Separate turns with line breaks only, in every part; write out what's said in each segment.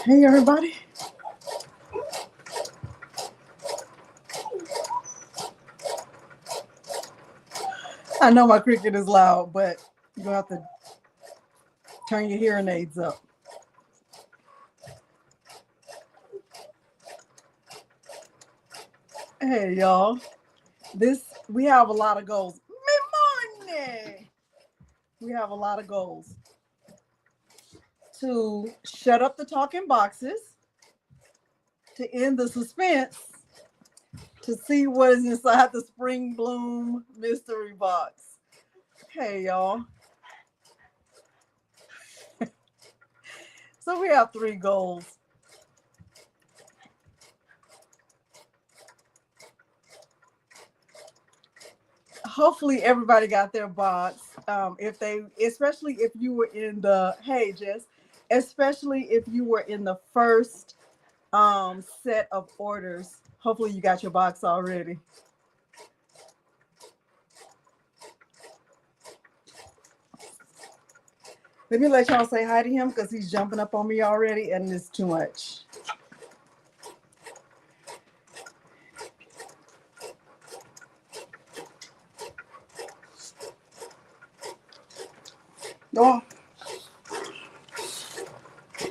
Hey everybody. I know my cricket is loud, but you're gonna have to turn your hearing aids up. Hey y'all. We have a lot of goals. Good morning. We have a lot of goals. To shut up the talking boxes, to end the suspense, to see what is inside the spring bloom mystery box. Hey y'all. So we have 3 goals. Hopefully everybody got their box. Especially if you were in the, hey Jess, especially if you were in the first set of orders. Hopefully you got your box already. Let me let y'all say hi to him because he's jumping up on me already and it's too much. Go on.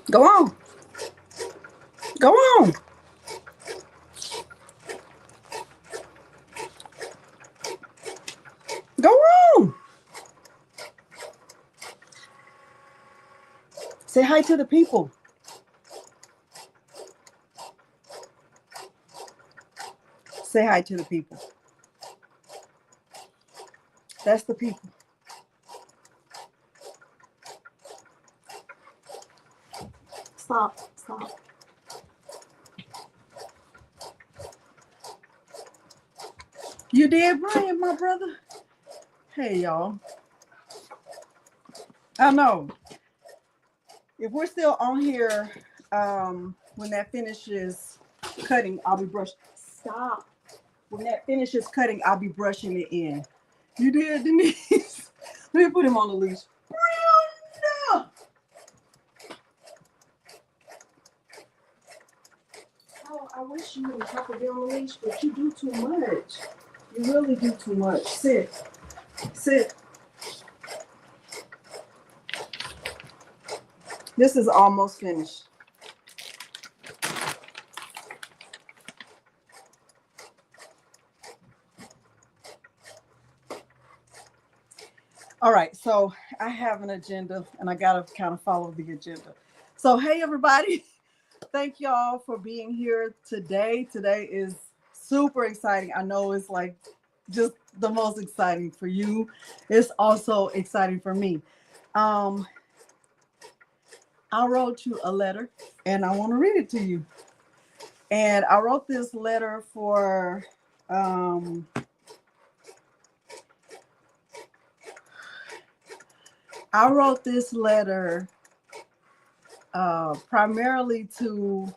Go on. Go on. Go on. Say hi to the people. Say hi to the people. That's the people. Stop. You did, Brian, my brother. Hey, y'all. I know. If we're still on here, when that finishes cutting, I'll be brushing. Stop. When that finishes cutting, I'll be brushing it in. You did, Denise? Let me put him on the leash. Brenda! Oh, I wish you would have to be on the leash, but you do too much. You really do too much. Sit. This is almost finished. All right, so I have an agenda and I gotta kind of follow the agenda. So hey everybody, thank y'all for being here today. Today is super exciting. I know it's like just the most exciting for you. It's also exciting for me. I wrote you a letter and I want to read it to you. And I wrote this letter for primarily to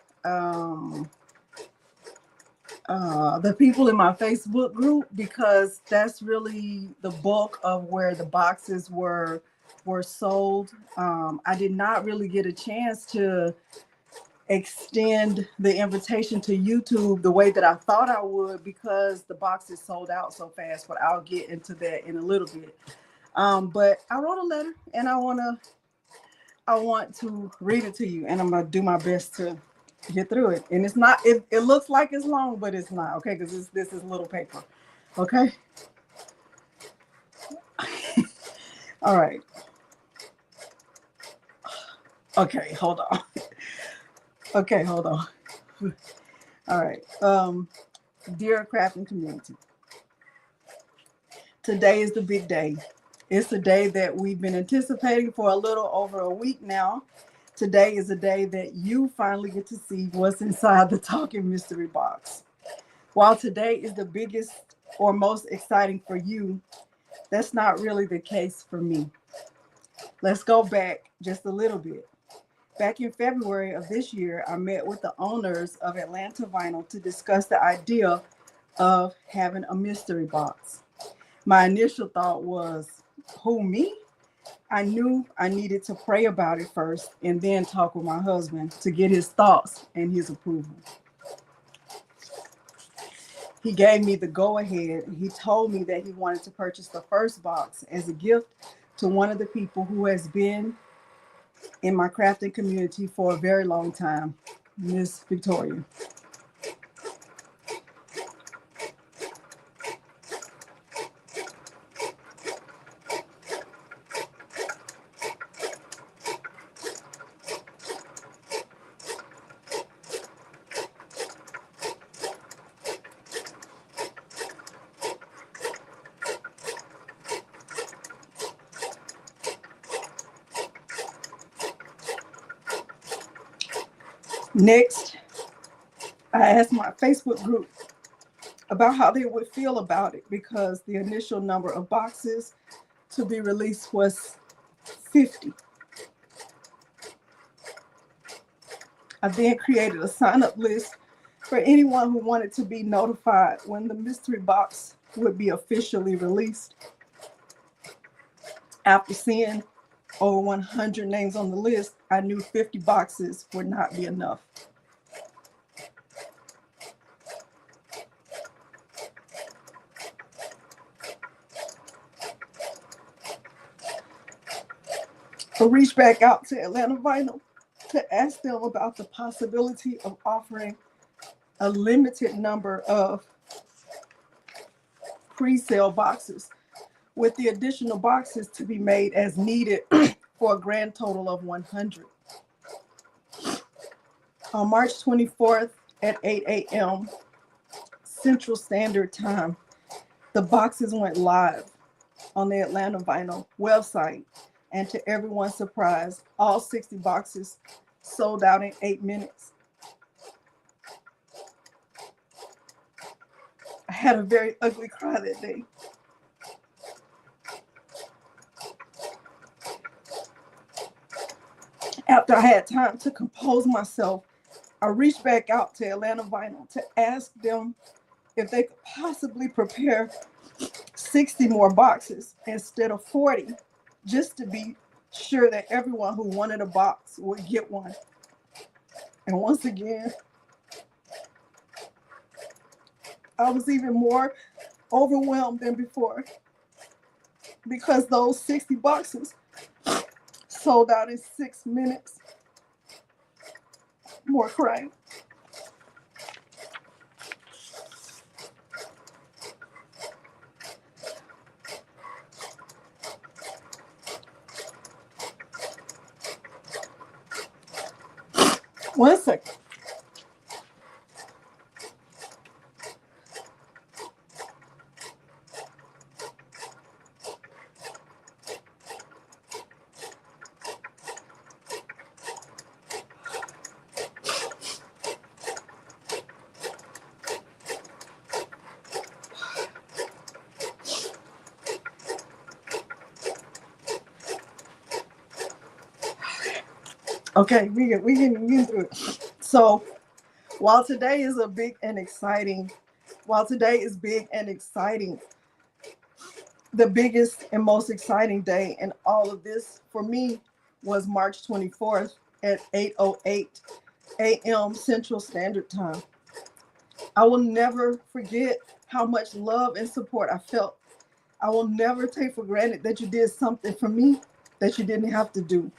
the people in my Facebook group because that's really the bulk of where the boxes were sold. I did not really get a chance to extend the invitation to YouTube the way that I thought I would because the boxes sold out so fast, but I'll get into that in a little bit. But I wrote a letter and I want to read it to you and I'm gonna do my best to get through it. And it's not, it looks like it's long, but it's not, okay? Because this is little paper, okay? All right. Okay, hold on. Okay, hold on. All right. Dear crafting community, today is the big day. It's the day that we've been anticipating for a little over a week now. Today is the day that you finally get to see what's inside the talking mystery box. While today is the biggest or most exciting for you, that's not really the case for me. Let's go back just a little bit. Back in February of this year, I met with the owners of Atlanta Vinyl to discuss the idea of having a mystery box. My initial thought was, who, me? I knew I needed to pray about it first and then talk with my husband to get his thoughts and his approval. He gave me the go ahead. He told me that he wanted to purchase the first box as a gift to one of the people who has been in my crafting community for a very long time, Miss Victoria. Next, I asked my Facebook group about how they would feel about it because the initial number of boxes to be released was 50. I then created a sign-up list for anyone who wanted to be notified when the mystery box would be officially released. After seeing over 100 names on the list, I knew 50 boxes would not be enough. I reached back out to Atlanta Vinyl to ask them about the possibility of offering a limited number of pre-sale boxes, with the additional boxes to be made as needed for a grand total of 100. On March 24th at 8 a.m. Central Standard Time, the boxes went live on the Atlanta Vinyl website, and to everyone's surprise, all 60 boxes sold out in 8 minutes. I had a very ugly cry that day. After I had time to compose myself, I reached back out to Atlanta Vinyl to ask them if they could possibly prepare 60 more boxes instead of 40, just to be sure that everyone who wanted a box would get one. And once again, I was even more overwhelmed than before because those 60 boxes sold out in 6 minutes. More crying. One second. Okay, we getting into it. So while today is big and exciting, the biggest and most exciting day in all of this for me was March 24th at 8:08 a.m. Central Standard Time. I will never forget how much love and support I felt. I will never take for granted that you did something for me that you didn't have to do.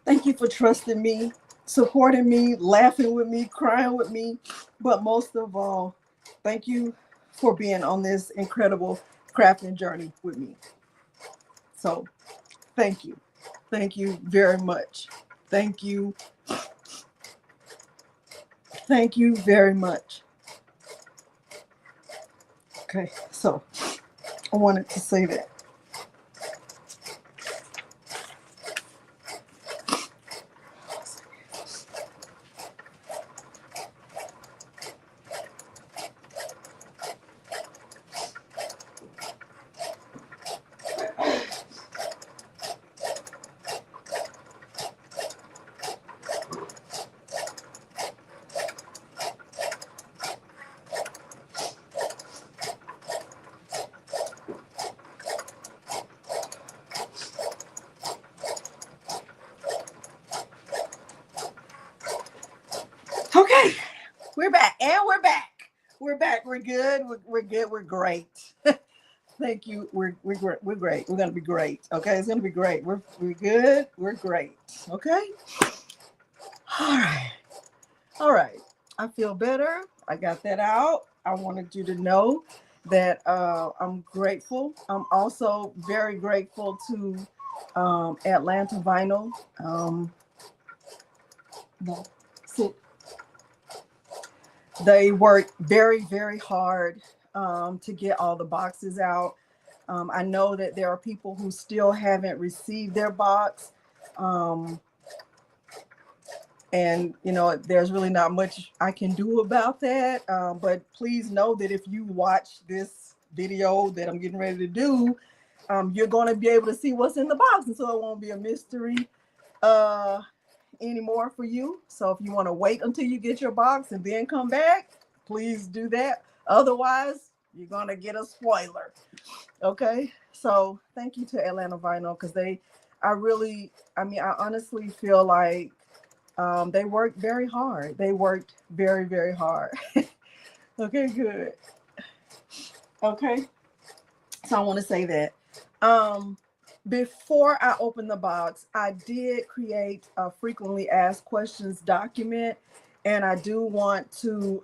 Thank you for trusting me, supporting me, laughing with me, crying with me, but most of all, thank you for being on this incredible crafting journey with me. So, thank you. Thank you very much. Thank you. Thank you very much. Okay, so I wanted to say that. Okay, we're back, and we're back. We're back. We're good. We're good. We're great. Thank you. We're great. We're great. We're gonna be great. Okay, it's gonna be great. We're good. We're great. Okay. All right. All right. I feel better. I got that out. I wanted you to know that I'm grateful. I'm also very grateful to Atlanta Vinyl. No, sit. They work very, very hard to get all the boxes out. I know that there are people who still haven't received their box. Um, and, there's really not much I can do about that. But please know that if you watch this video that I'm getting ready to do, you're going to be able to see what's in the box. And so it won't be a mystery anymore for you. So if you want to wait until you get your box and then come back, please do that. Otherwise, you're going to get a spoiler. Okay. So thank you to Atlanta Vinyl because I honestly feel like they worked very hard. They worked very, very hard. Okay, good. Okay. So I want to say that. Before I open the box, I did create a frequently asked questions document, and I do want to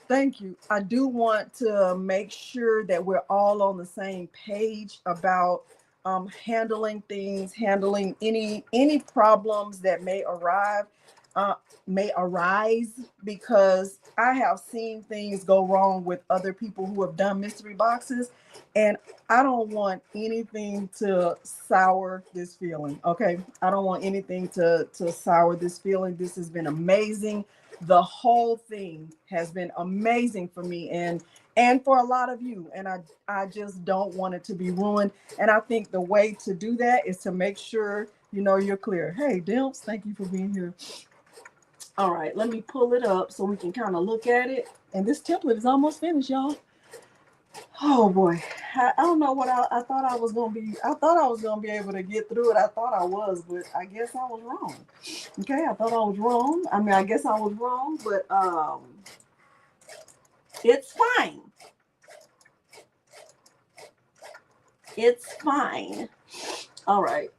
thank you. I do want to make sure that we're all on the same page about handling things, handling any problems that may arise, because I have seen things go wrong with other people who have done mystery boxes, and I don't want anything to sour this feeling. Okay, I don't want anything to sour this feeling. This has been amazing. The whole thing has been amazing for me and for a lot of you, and I just don't want it to be ruined. And I think the way to do that is to make sure you're clear. Hey, Dimps, thank you for being here. All right, let me pull it up so we can kind of look at it. And this template is almost finished, y'all. Oh boy, I don't know what I thought I was gonna be. I thought I was gonna be able to get through it. I thought I was, but I guess I was wrong. Okay, I thought I was wrong. I guess I was wrong, but it's fine. It's fine. All right.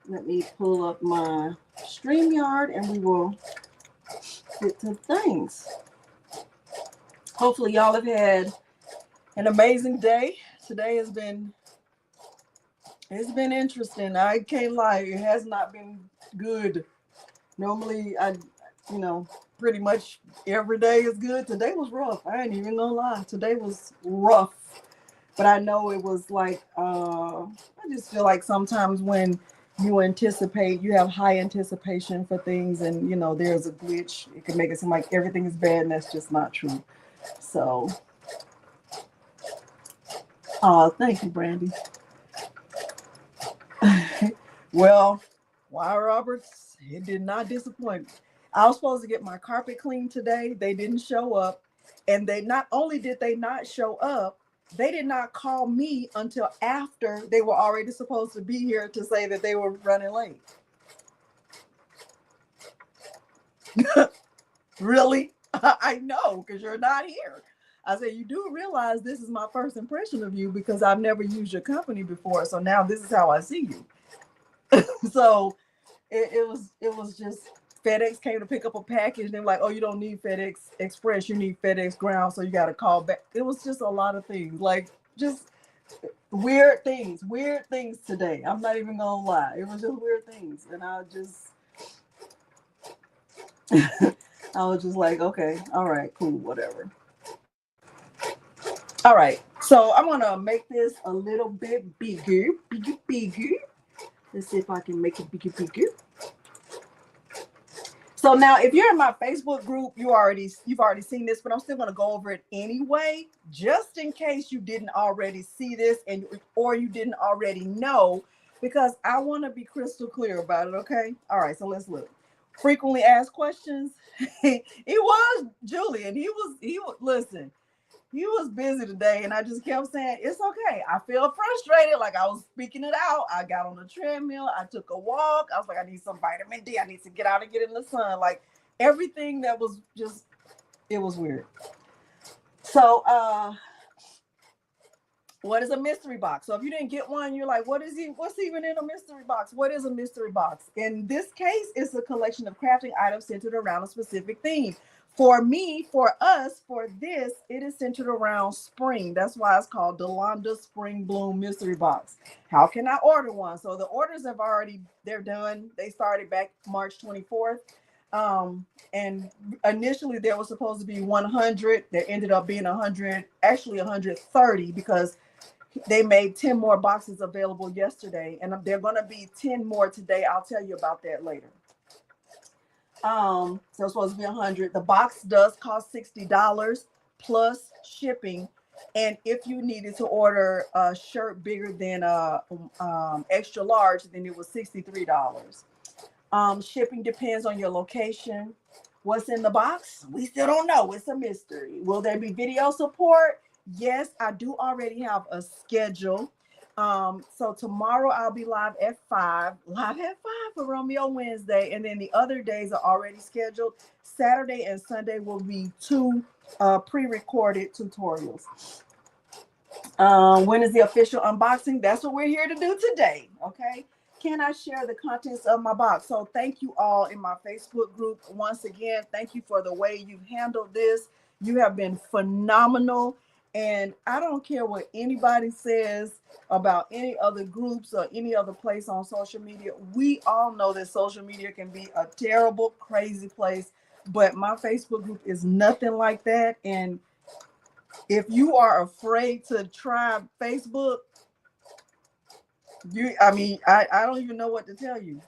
Let me pull up my StreamYard and we will get to things. Hopefully y'all have had an amazing day. Today it's been interesting. I can't lie, it has not been good. Normally I pretty much every day is good. Today was rough. I ain't even gonna lie. Today was rough. But I know it was like I just feel like sometimes when you have high anticipation for things, and there's a glitch, it can make it seem like everything is bad, and that's just not true. So thank you, Brandy. Well, why, Roberts, it did not disappoint me. I was supposed to get my carpet cleaned today. They didn't show up. And they not only did they not show up, they did not call me until after they were already supposed to be here to say that they were running late. Really? I know, because you're not here. I said, you do realize this is my first impression of you because I've never used your company before. So now this is how I see you. So it was just FedEx came to pick up a package. They're like, oh, you don't need FedEx Express, you need FedEx Ground, so you got to call back. It was just a lot of things, like just weird things today. I'm not even gonna lie, it was just weird things, and I was just like, okay, all right, cool, whatever. All right, so I'm gonna make this a little bit bigger. Let's see if I can make it bigger. So now, if you're in my Facebook group, you've already seen this, but I'm still going to go over it anyway, just in case you didn't already see this or you didn't already know, because I want to be crystal clear about it. Okay. All right. So let's look. Frequently asked questions. It was Julian. He was listen. he was busy today, and I just kept saying, it's okay. I feel frustrated, like I was speaking it out. I got on the treadmill, I took a walk. I was like, I need some vitamin D. I need to get out and get in the sun. Like everything that was just, it was weird. So what is a mystery box? So if you didn't get one, you're like, what's even in a mystery box? What is a mystery box? In this case, it's a collection of crafting items centered around a specific theme. For me, for us, for this, it is centered around spring. That's why it's called Delonda Spring Bloom Mystery Box. How can I order one? So the orders they're done. They started back March 24th. And initially there was supposed to be 100. There ended up being 100, actually 130, because they made 10 more boxes available yesterday, and they're going to be 10 more today. I'll tell you about that later. So it's supposed to be 100. The box does cost $60 plus shipping. And if you needed to order a shirt bigger than extra large, then it was $63. Shipping depends on your location. What's in the box? We still don't know. It's a mystery. Will there be video support? Yes, I do already have a schedule. So tomorrow I'll be live at 5 for Romeo Wednesday. And then the other days are already scheduled. Saturday and Sunday will be 2 pre-recorded tutorials. When is the official unboxing? That's what we're here to do today. Okay. Can I share the contents of my box? So thank you all in my Facebook group. Once again, thank you for the way you've handled this. You have been phenomenal. And I don't care what anybody says about any other groups or any other place on social media. We all know that social media can be a terrible, crazy place. But my Facebook group is nothing like that. And if you are afraid to try Facebook, I don't even know what to tell you.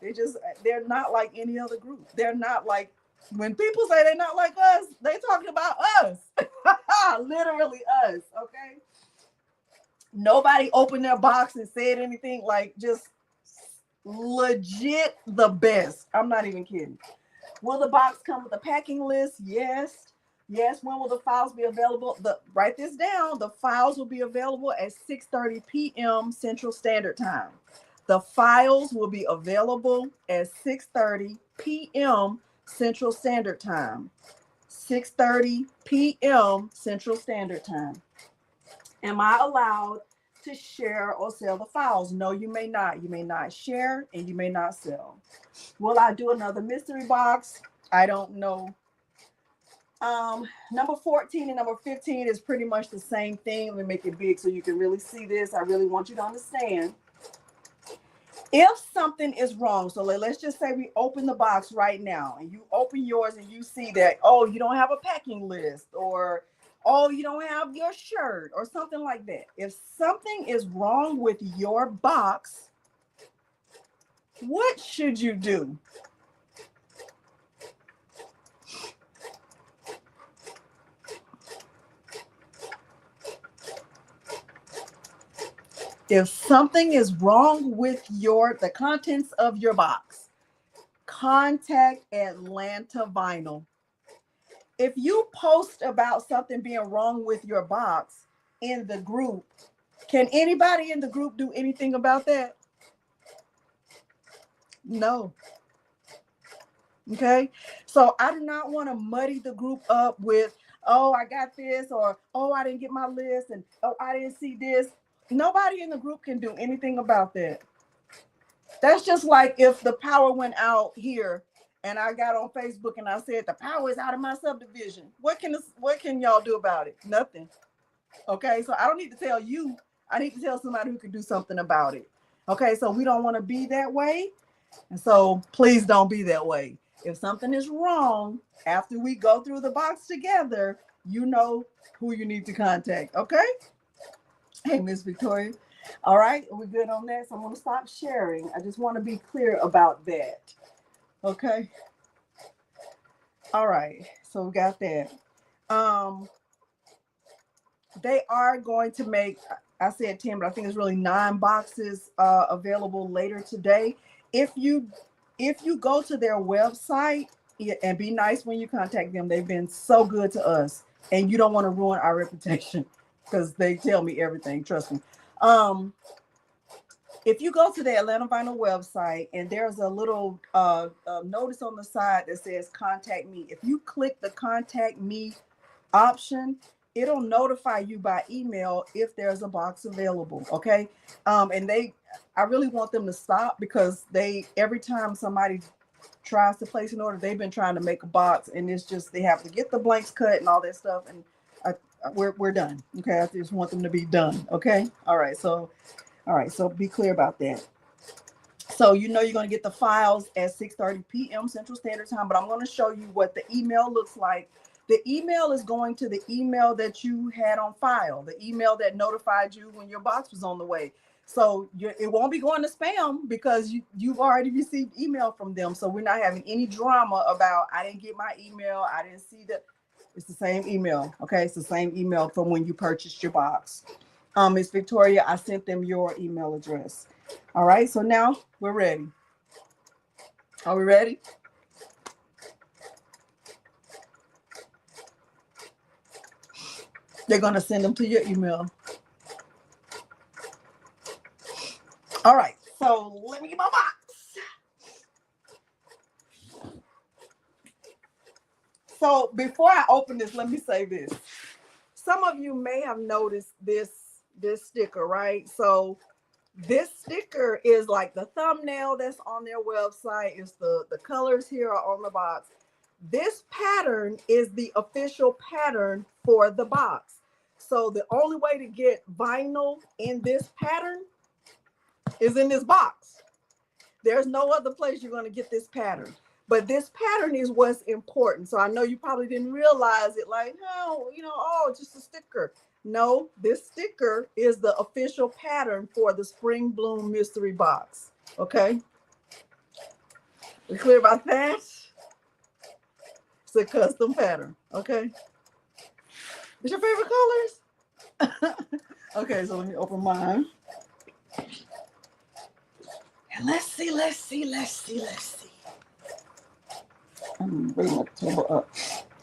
They're not like any other group. They're not like, when people say they're not like us, they talking about us. Literally us, okay? Nobody opened their box and said anything, like just legit the best. I'm not even kidding. Will the box come with a packing list? Yes. Yes. When will the files be available? Write this down. The files will be available at 6:30 p.m. Central Standard Time. The files will be available at 6:30 p.m. Central Standard Time. 6:30 p.m. Central Standard Time. Am I allowed to share or sell the files? No, you may not. You may not share and you may not sell. Will I do another mystery box? I don't know. Number 14 and number 15 is pretty much the same thing. Let me make it big so you can really see this. I really want you to understand. If something is wrong, so let's just say we open the box right now and you open yours and you see that, oh, you don't have a packing list, or, oh, you don't have your shirt, or something like that. If something is wrong with your box, what should you do? If something is wrong with the contents of your box, contact Atlanta Vinyl. If you post about something being wrong with your box in the group, can anybody in the group do anything about that? No. Okay. So I do not want to muddy the group up with, oh, I got this, or, oh, I didn't get my list, and, oh, I didn't see this. Nobody in the group can do anything about that. That's just like if the power went out here and I got on Facebook and I said the power is out of my subdivision. What can y'all do about it? Nothing. Okay, so I don't need to tell you. I need to tell somebody who can do something about it. Okay, so we don't want to be that way. And so please don't be that way. If something is wrong after we go through the box together, you know who you need to contact. Okay? Hey, Miss Victoria. All right, are we good on that? So I'm going to stop sharing. I just want to be clear about that. Okay. All right, so we got that. They are going to make, I said 10, but I think it's really 9 boxes available later today. If you go to their website, and be nice when you contact them. They've been so good to us. and you don't want to ruin our reputation because they tell me everything. Trust me. Um, if you go to the Atlanta Vinyl website and there's a little notice on the side that says contact me, if you click the contact me option, it'll notify you by email if there's a box available. Okay. And I really want them to stop because every time somebody tries to place an order, they've been trying to make a box, and it's just they have to get the blanks cut and all that stuff, and we're done. Okay, I just want them to be done. Okay, all right, so be clear about that. So you're going to get the files at 6:30 p.m. Central Standard Time, but I'm going to show you what the email looks like. The email is going to the email that you had on file, the email that notified you when your box was on the way. So it won't be going to spam because you've already received email from them. So we're not having any drama about I didn't get my email, I didn't see that. It's the same email. Okay, it's the same email from when you purchased your box. Miss Victoria, I sent them your email address. All right, so now we're ready. Are we ready? They're going to send them to your email. All right, so let me get my box. So before I open this, let me say this. Some of you may have noticed this sticker, right? So this sticker is like the thumbnail that's on their website. It's the colors here are on the box. This pattern is the official pattern for the box. So the only way to get vinyl in this pattern is in this box. There's no other place you're going to get this pattern. But this pattern is what's important. So I know you probably didn't realize it, like, no, oh, just a sticker. No, this sticker is the official pattern for the Spring Bloom Mystery Box. Okay? We clear about that? It's a custom pattern. Okay? What's your favorite colors? Okay, so let me open mine. And let's see. I'm bringing my table up.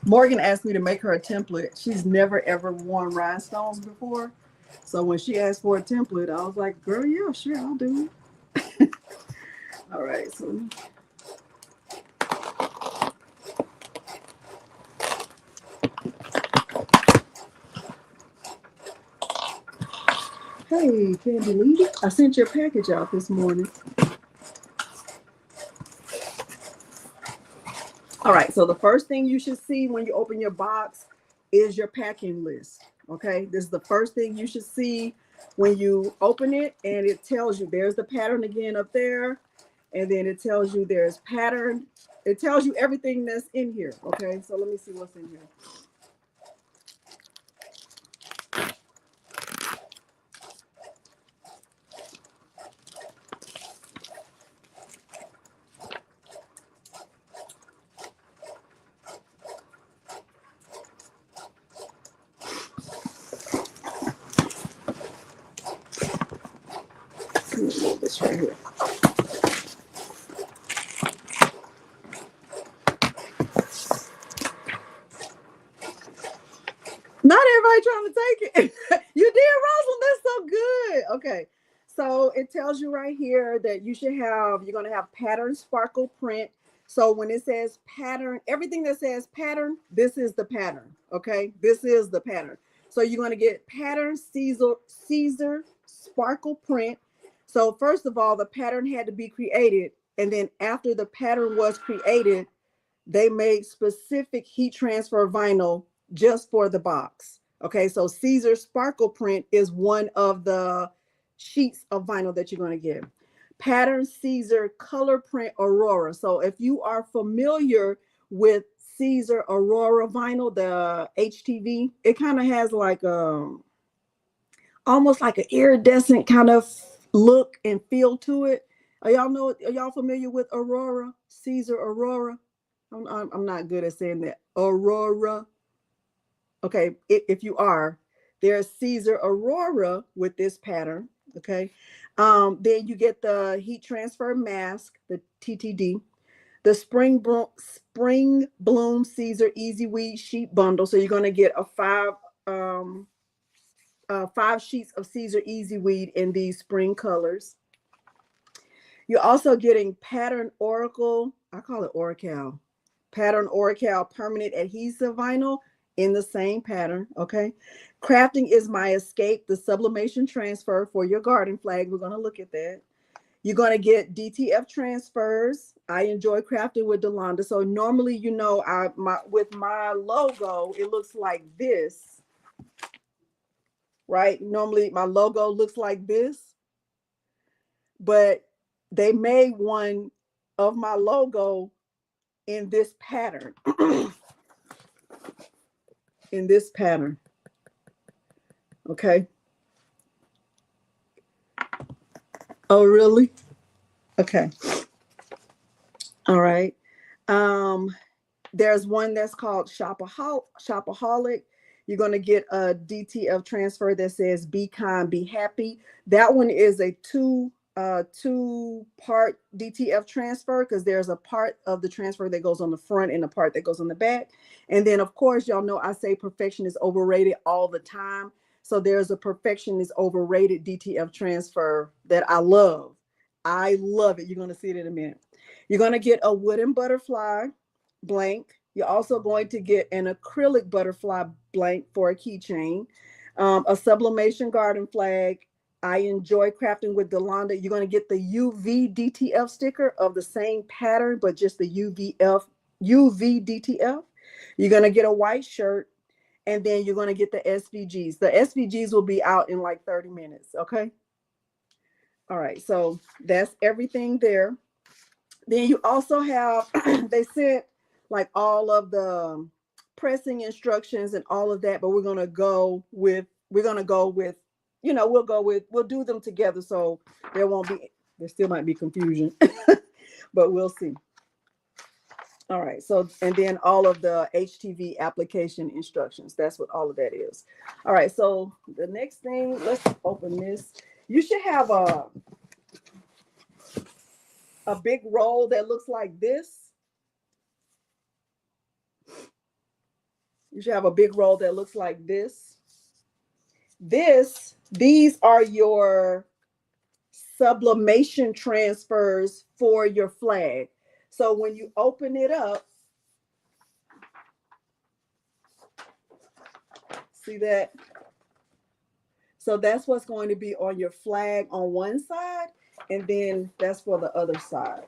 Morgan asked me to make her a template. She's never ever worn rhinestones before. So when she asked for a template, I was like, girl, yeah, sure, I'll do it. All right, so hey, Candy Lee, I sent your package out this morning. All right, so the first thing you should see when you open your box is your packing list. Okay, this is the first thing you should see when you open it, and it tells you there's the pattern again up there, and then it tells you there's pattern. It tells you everything that's in here. Okay, so let me see what's in here. Move this right here. Not everybody trying to take it. You did, Rosalind. That's so good. Okay. So it tells you right here that you're going to have pattern sparkle print. So when it says pattern, everything that says pattern, this is the pattern. Okay. This is the pattern. So you're going to get pattern Caesar sparkle print. So first of all, the pattern had to be created. And then after the pattern was created, they made specific heat transfer vinyl just for the box. Okay, so Caesar Sparkle Print is one of the sheets of vinyl that you're going to get. Pattern Caesar Color Print Aurora. So if you are familiar with Caesar Aurora vinyl, the HTV, it kind of has like almost like an iridescent kind of look and feel to it. Are y'all familiar with Aurora, Caesar Aurora? I'm not good at saying that. Aurora. Okay, if you are, there's Caesar Aurora with this pattern. Okay, then you get the heat transfer mask, the TTD. the Spring Bloom Caesar Easy Weed Sheet Bundle. So you're going to get a 5 sheets of Caesar Easy Weed in these spring colors. You're also getting Pattern Oracle, I call it Oracal, Pattern Oracal Permanent Adhesive Vinyl in the same pattern, okay? Crafting is My Escape, the sublimation transfer for your garden flag. We're going to look at that. You're going to get DTF transfers. I enjoy crafting with Delonda. So normally, you know, with my logo, it looks like this, right? Normally my logo looks like this, but they made one of my logo in this pattern. In this pattern. Okay. Oh, really? Okay. All right. There's one that's called Shopaholic. You're going to get a DTF transfer that says Be Kind, Be Happy. That one is a two-part DTF transfer, because there's a part of the transfer that goes on the front and a part that goes on the back. And then, of course, y'all know I say perfection is overrated all the time. So there's a perfection is overrated DTF transfer that I love. I love it. You're going to see it in a minute. You're going to get a wooden butterfly blank. You're also going to get an acrylic butterfly blank for a keychain, a sublimation garden flag. I enjoy crafting with Delonda. You're going to get the UV DTF sticker of the same pattern, but just the UV DTF. You're going to get a white shirt, and then you're going to get the SVGs. The SVGs will be out in like 30 minutes. Okay. All right. So that's everything there. Then you also have, they sent like all of the pressing instructions and all of that, but we're going to go with, you know, we'll do them together. So there still might be confusion, but we'll see. All right. So, and then all of the HTV application instructions. That's what all of that is. All right. So the next thing, let's open this. You should have a big roll that looks like this. You should have a big roll that looks like this. These are your sublimation transfers for your flag. So when you open it up, see that? So that's what's going to be on your flag on one side, and then that's for the other side.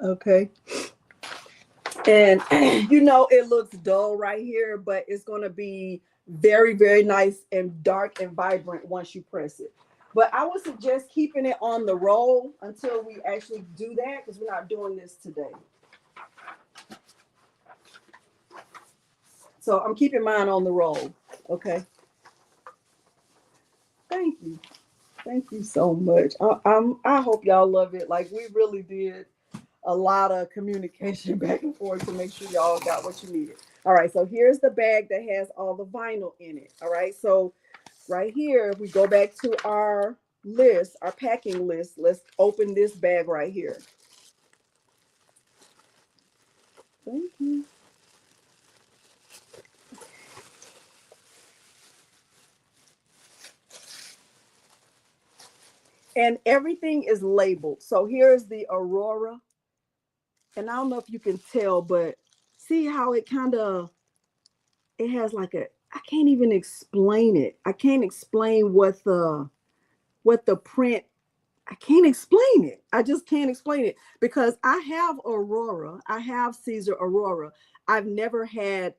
Okay. And you know, it looks dull right here, but it's going to be very, very nice and dark and vibrant once you press it. But I would suggest keeping it on the roll until we actually do that, because we're not doing this today. So I'm keeping mine on the roll. Okay. Thank you. Thank you so much. I hope y'all love it. Like, we really did a lot of communication back and forth to make sure y'all got what you needed. All right, so here's the bag that has all the vinyl in it. All right, so right here, we go back to our list, our packing list. Let's open this bag right here. Thank you. And everything is labeled. So here's the Aurora. And I don't know if you can tell, but see how it has like I can't even explain it. I can't explain what the print, I can't explain it. I just can't explain it, because I have Aurora. I have Caesar Aurora. I've never had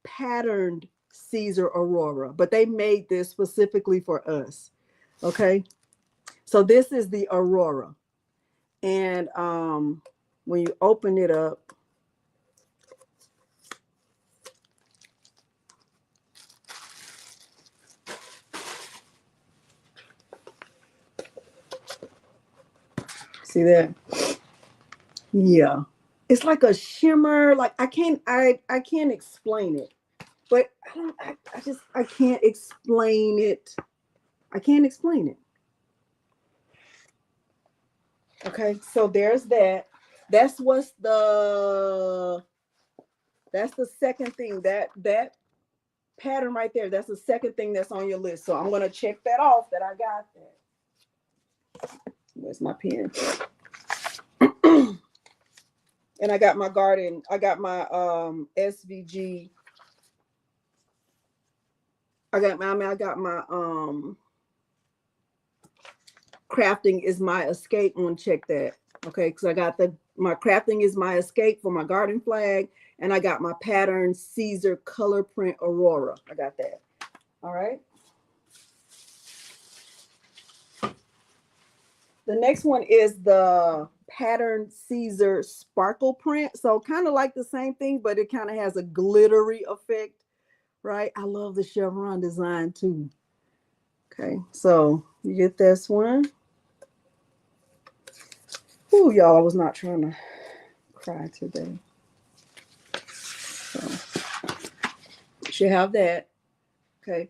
patterned Caesar Aurora, but they made this specifically for us. Okay. So this is the Aurora. And when you open it up, see that? Yeah. It's like a shimmer. Like I can't explain it. But I can't explain it. I can't explain it. Okay, so there's that. That's that's the second thing. That pattern right there, that's the second thing that's on your list. So I'm gonna check that off that I got that. Where's my pen? And I got my garden, I got my SVG. I got my crafting is my escape. I'm gonna check that. Okay, because I got my crafting is my escape for my garden flag, and I got my pattern Caesar color print Aurora. I got that. All right. The next one is the pattern Caesar sparkle print. So kind of like the same thing, but it kind of has a glittery effect, right? I love the chevron design too. Okay, so you get this one. Ooh, y'all, I was not trying to cry today. So you should have that. Okay.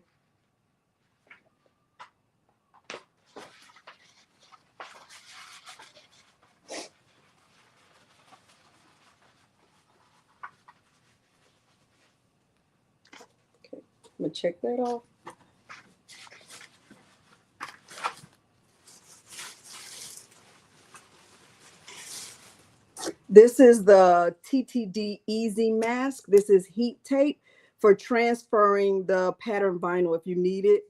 Okay, I'm gonna check that off. This is the TTD Easy Mask. This is heat tape for transferring the pattern vinyl if you need it.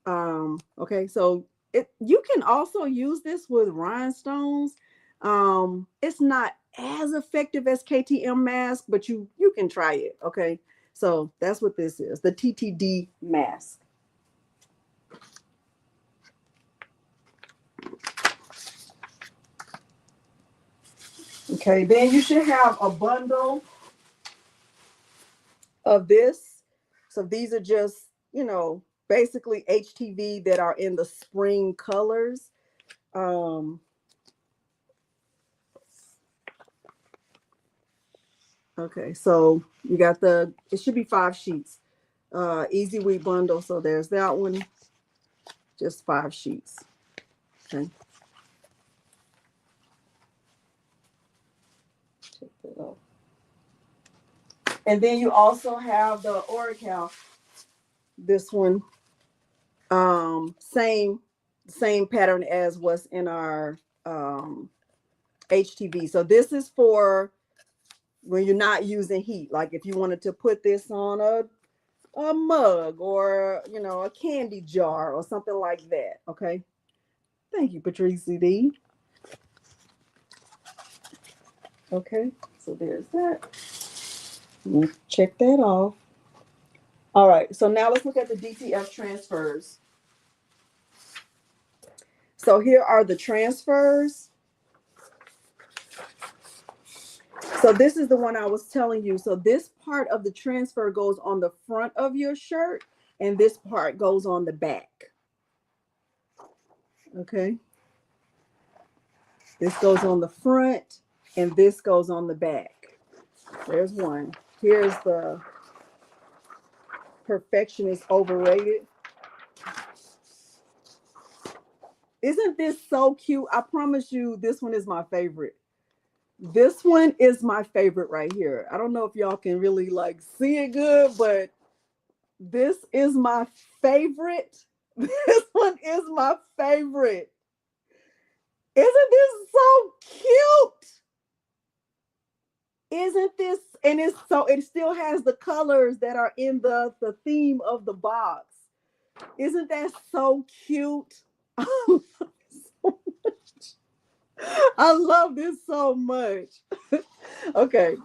Okay, so you can also use this with rhinestones. It's not as effective as KTM mask, but you can try it. Okay, so that's what this is, the TTD mask. Okay, then you should have a bundle of this. So these are just, basically HTV that are in the spring colors. Okay, so you got it should be 5 sheets. Easy Week bundle. So there's that one. Just 5 sheets. Okay. Check that out. And then you also have the Oracle. This one, same pattern as what's in our HTV. So this is for when you're not using heat. Like if you wanted to put this on a mug or a candy jar or something like that. Okay. Thank you, Patrice D. Okay, so there's that. Check that off. All right, so now let's look at the DTF transfers. So here are the transfers. So this is the one I was telling you. So this part of the transfer goes on the front of your shirt, and this part goes on the back. Okay. This goes on the front, and this goes on the back. There's one. Here's the Perfection is Overrated. Isn't this so cute? I promise you, this one is my favorite. This one is my favorite right here. I don't know if y'all can really see it good, but this is my favorite. This one is my favorite. Isn't this so cute? Isn't this? And it still has the colors that are in the theme of the box. Isn't that so cute? I love this so much. Okay.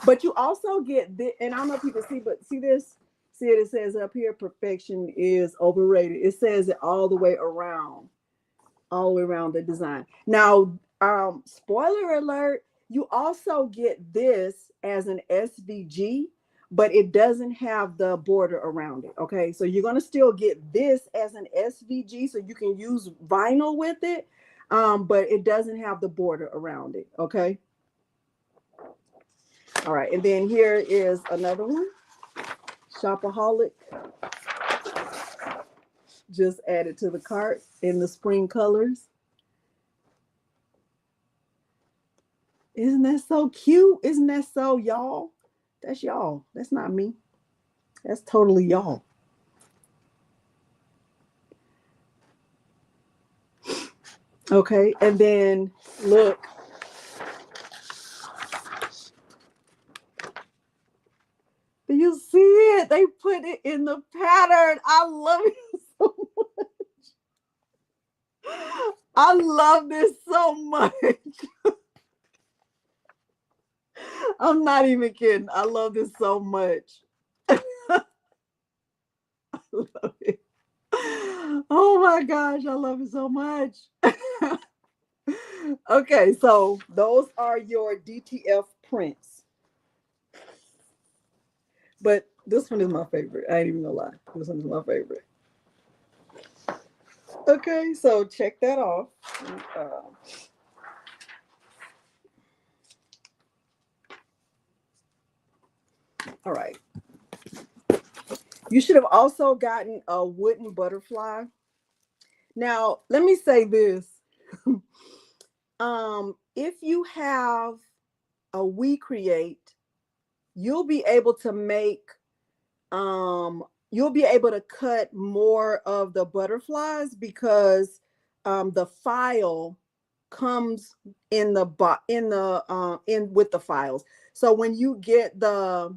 But you also get this, and I don't know if you can see, but see this? See it says up here, Perfection is Overrated. It says it all the way around the design. Now, spoiler alert, you also get this as an SVG, but it doesn't have the border around it. Okay, so you're going to still get this as an SVG, so you can use vinyl with it, but it doesn't have the border around it. Okay. All right, and then here is another one. Shopaholic. Just added to the cart in the spring colors. Isn't that so cute? Isn't that so y'all? That's y'all. That's not me. That's totally y'all. Okay, and then look. Do you see it? They put it in the pattern. I love it so much. I love this so much. I'm not even kidding. I love this so much. I love it. Oh my gosh, I love it so much. Okay, so those are your DTF prints. But this one is my favorite. I ain't even gonna lie. This one is my favorite. Okay, so check that off. Uh, all right. You should have also gotten a wooden butterfly. Now, let me say this. If you have a We Create, you'll be able to make you'll be able to cut more of the butterflies because the file comes in the in with the files. So when you get the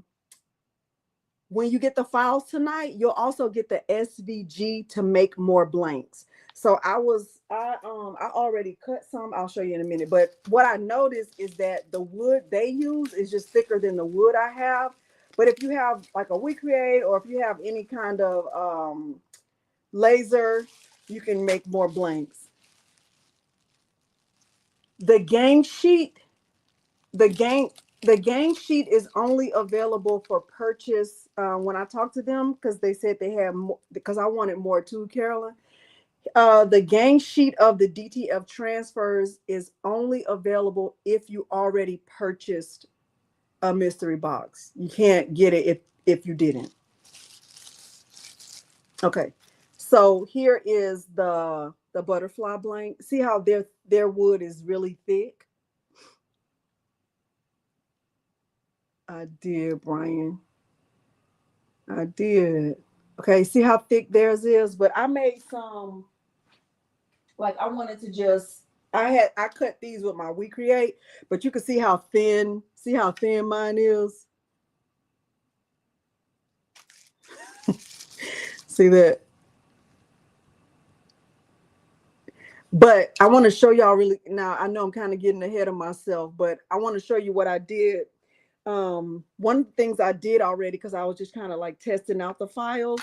files tonight, you'll also get the SVG to make more blanks. So I already cut some. I'll show you in a minute. But what I noticed is that the wood they use is just thicker than the wood I have. But if you have like a We Create or if you have any kind of laser, you can make more blanks. The gang sheet, the gang the gang sheet is only available for purchase when I talked to them because they said they had more because I wanted more too, Carolyn. The gang sheet of the DTF transfers is only available if you already purchased a mystery box. You can't get it if you didn't. Okay. So here is the butterfly blank. See how their wood is really thick? I did, Brian. I did. Okay, see how thick theirs is? But I made some, like I wanted to just I cut these with my We Create, but you can see how thin mine is. See that? But I want to show y'all really now. I know I'm kind of getting ahead of myself, but I want to show you what I did. One of the things I did already, because I was just kind of like testing out the files,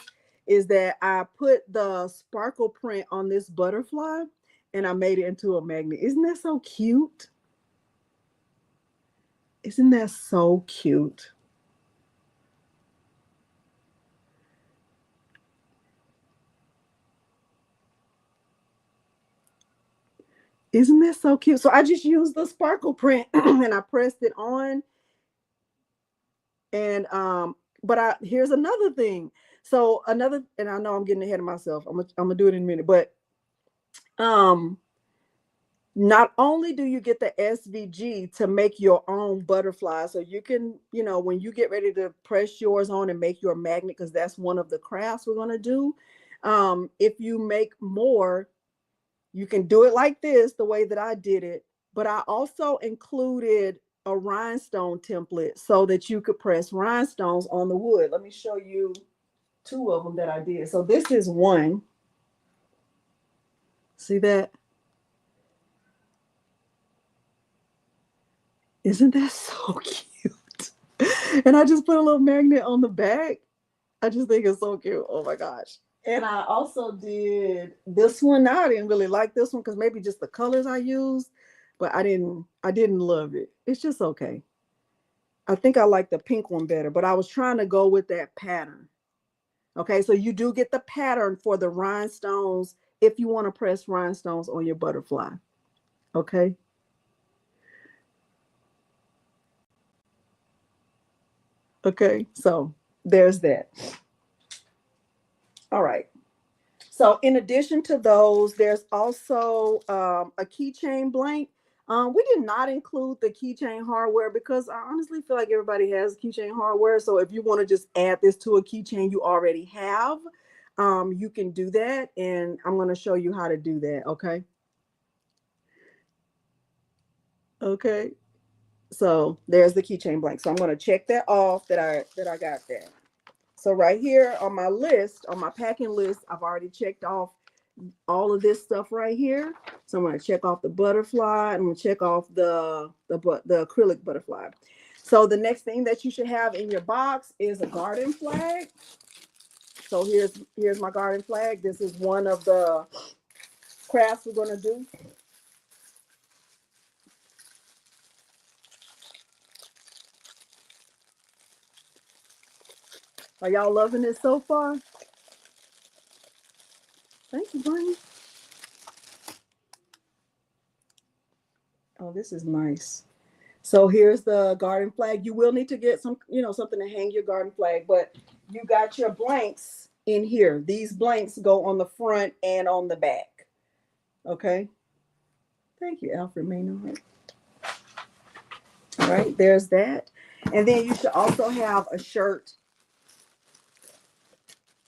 is that I put the sparkle print on this butterfly and I made it into a magnet. Isn't that so cute? Isn't that so cute? Isn't that so cute? So I just used the sparkle print and I pressed it on. And but here's another thing. So another, and I know I'm getting ahead of myself. I'm gonna do it in a minute, but um not only do you get the SVG to make your own butterfly, so you can, when you get ready to press yours on and make your magnet, because that's one of the crafts we're gonna do. If you make more, you can do it like this, the way that I did it. But I also included a rhinestone template so that you could press rhinestones on the wood. Let me show you two of them that I did. So this is one. See that? Isn't that so cute? And I just put a little magnet on the back. I just think it's so cute. Oh my gosh. And I also did this one. Now I didn't really like this one because maybe just the colors I used, but I didn't love it. It's just okay. I think I like the pink one better, but I was trying to go with that pattern. Okay, so you do get the pattern for the rhinestones if you want to press rhinestones on your butterfly. Okay. Okay, so there's that. All right. So in addition to those, there's also a keychain blank. We did not include the keychain hardware because I honestly feel like everybody has keychain hardware. So if you want to just add this to a keychain you already have, you can do that. And I'm going to show you how to do that. Okay. Okay. So there's the keychain blank. So I'm going to check that off that I got that. So right here on my list, on my packing list, I've already checked off all of this stuff right here. So I'm going to check off the butterfly. I'm going to check off the acrylic butterfly. So the next thing that you should have in your box is a garden flag. So here's my garden flag. This is one of the crafts we're going to do. Are y'all loving it so far? Thank you, Brian. Oh, this is nice. So here's the garden flag. You will need to get some, something to hang your garden flag, but you got your blanks in here. These blanks go on the front and on the back. Okay. Thank you, Alfred Maynard. All right, there's that. And then you should also have a shirt.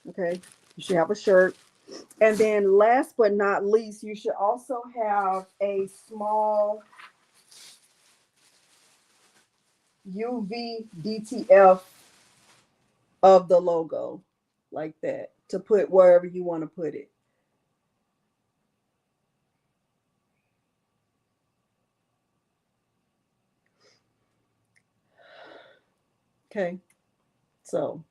Okay. You should have a shirt. And then last but not least, you should also have a small UV DTF of the logo like that to put wherever you want to put it. Okay, so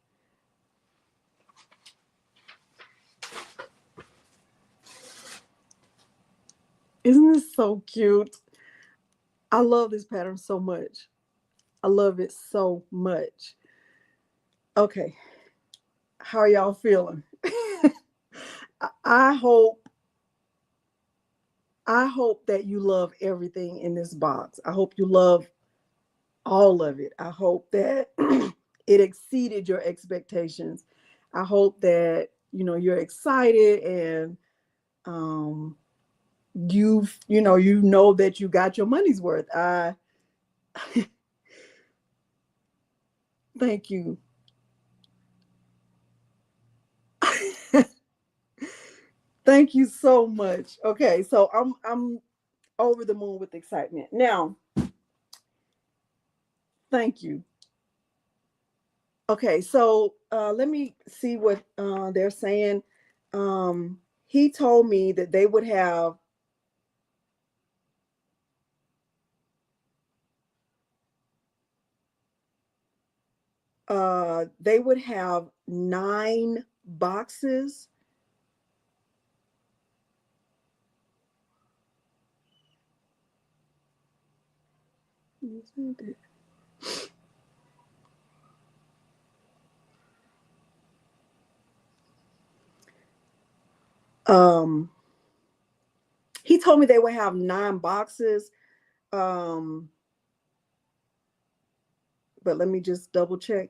isn't this so cute? I love this pattern so much. I love it so much. Okay, how are y'all feeling? I hope that you love everything in this box. I hope you love all of it. I hope that it exceeded your expectations. I hope that you're excited and you know that you got your money's worth. I thank you. Thank you so much. Okay, so I'm over the moon with excitement. Now, thank you. Okay, so let me see what they're saying. He told me that they would have 9 boxes. Um, he told me they would have 9 boxes. But let me just double check.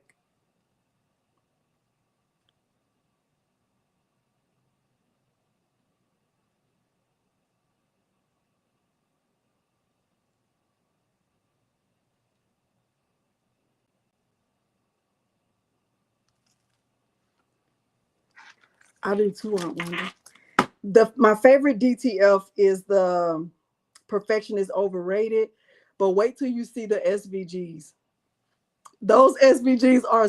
I do too, Aunt Wanda. My favorite DTF is the perfection is overrated, but wait till you see the SVGs. Those SVGs are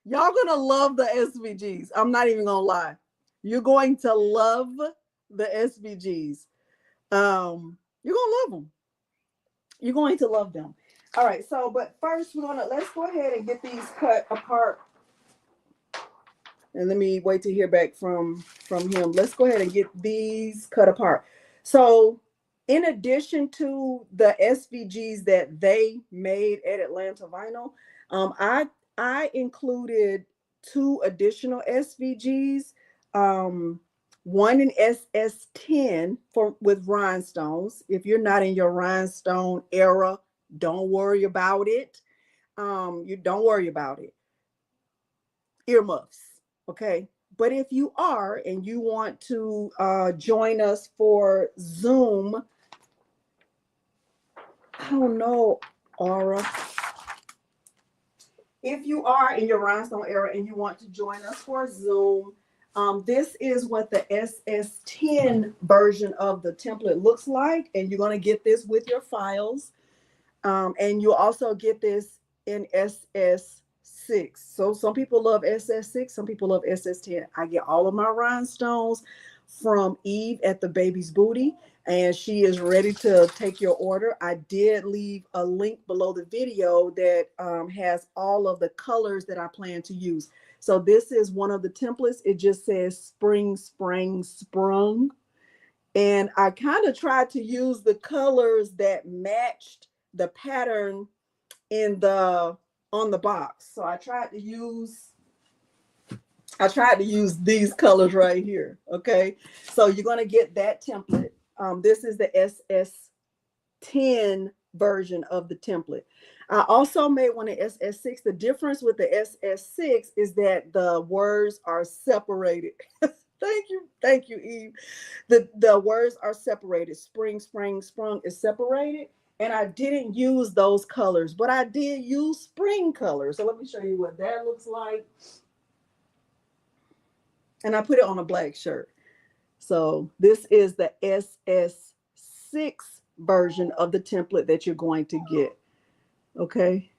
y'all gonna love the SVGs. I'm not even gonna lie. You're going to love the SVGs. You're gonna love them. You're going to love them. All right. So, but first, let's go ahead and get these cut apart. And let me wait to hear back from him. Let's go ahead and get these cut apart. So, in addition to the SVGs that they made at Atlanta Vinyl, I included 2 additional SVGs. One in SS10 with rhinestones. If you're not in your rhinestone era, don't worry about it. you don't worry about it. Earmuffs, okay? But if you are and you want to join us for Zoom, I don't know, Aura. If you are in your rhinestone era and you want to join us for Zoom, this is what the SS10 version of the template looks like. And you're going to get this with your files. And you'll also get this in SS6. So some people love SS6, some people love SS10. I get all of my rhinestones from Eve at the Baby's Booty, and she is ready to take your order. I did leave a link below the video that has all of the colors that I plan to use. So this is one of the templates. It just says spring, sprang, sprung. And I kind of tried to use the colors that matched the pattern in the on the box. So I tried to use these colors right here. Okay, so you're going to get that template. This is the SS10 version of the template. I also made one in SS6. The difference with the SS6 is that the words are separated. Thank you, Eve. The words are separated. Spring, sprang, sprung is separated. And I didn't use those colors, but I did use spring colors. So let me show you what that looks like. And I put it on a black shirt. So this is the SS6 version of the template that you're going to get. Okay.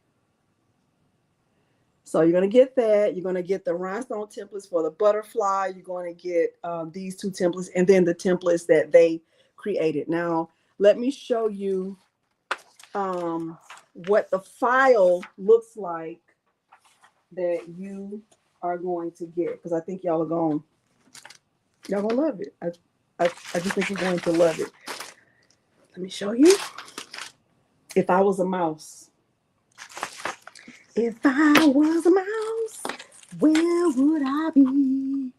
So you're going to get that. You're going to get the rhinestone templates for the butterfly. You're going to get these two templates and then the templates that they created. Now, let me show you what the file looks like that you are going to get, because I think y'all gonna love it. I just think you're going to love it. Let me show you. If I was a mouse, where would I be?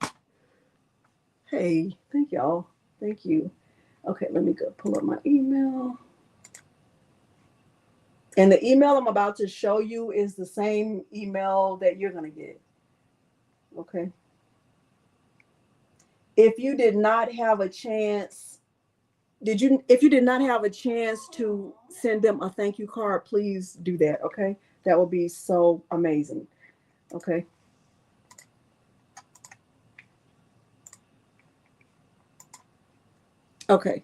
Hey, thank y'all. Thank you. Okay, let me go pull up my email. And the email I'm about to show you is the same email that you're going to get. Okay. If you did not have a chance, if you did not have a chance to send them a thank you card, please do that. Okay. That would be so amazing. Okay. Okay.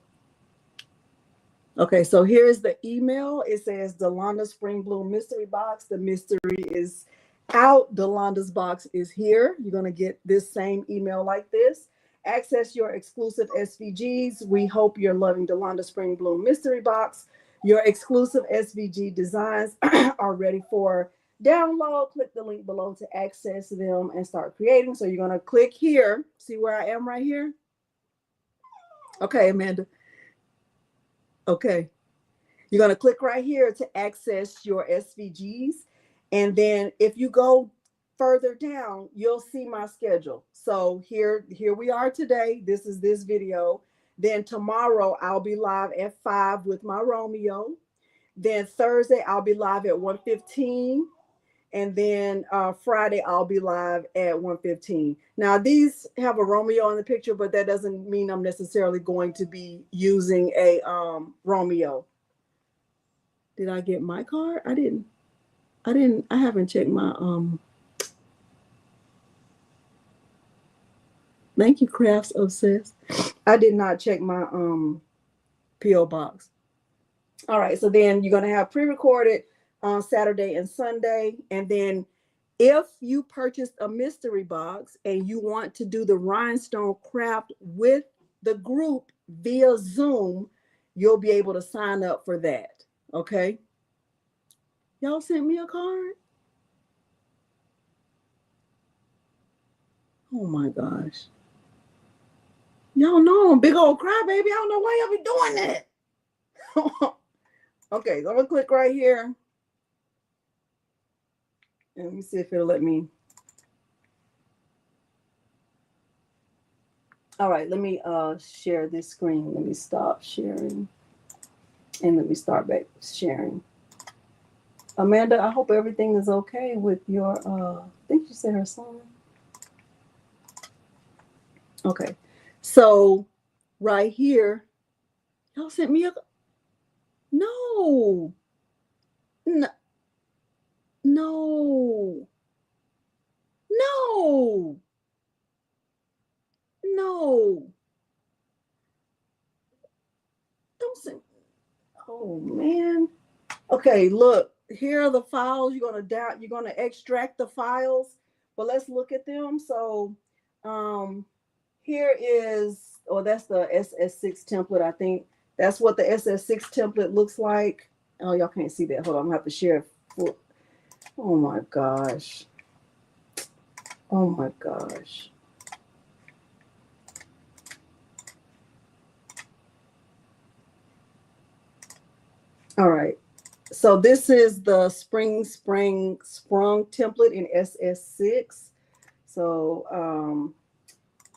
Okay, so here's the email. It says Delonda Spring Bloom Mystery Box. The mystery is out. Delonda's box is here. You're going to get this same email like this. Access your exclusive SVGs. We hope you're loving Delonda Spring Bloom Mystery Box. Your exclusive SVG designs are ready for download. Click the link below to access them and start creating. So you're going to click here. See where I am right here? Okay, Amanda. Okay. You're going to click right here to access your SVGs. And then if you go further down, you'll see my schedule. So here we are today. This is this video. Then tomorrow I'll be live at 5 with my Romeo. Then Thursday I'll be live at 1:15. And then Friday I'll be live at 1:15. Now these have a Romeo in the picture, but that doesn't mean I'm necessarily going to be using a Romeo. Did I get my card? I haven't checked my thank you, Crafts Obsessed. I did not check my P.O. box. All right, so then you're gonna have pre-recorded on Saturday and Sunday. And then if you purchased a mystery box and you want to do the rhinestone craft with the group via Zoom, you'll be able to sign up for that. Okay. Y'all sent me a card? Oh my gosh. Y'all know I'm big old crybaby. I don't know why y'all be doing that. Okay, so I'm gonna click right here. And let me see if it'll let me. All right, let me share this screen. Let me stop sharing. And let me start back sharing. Amanda, I hope everything is okay with your I think you said her son. Okay. So right here, y'all sent me a no. No, no. No. No. Don't send. Oh man. Okay, look, here are the files. You're gonna extract the files, but let's look at them. So um here is, oh, that's the SS6 template. I think that's what the SS6 template looks like. Oh, y'all can't see that. Hold on, I'm gonna have to share it. Oh my gosh. Oh my gosh. All right. So this is the sprung template in SS6. So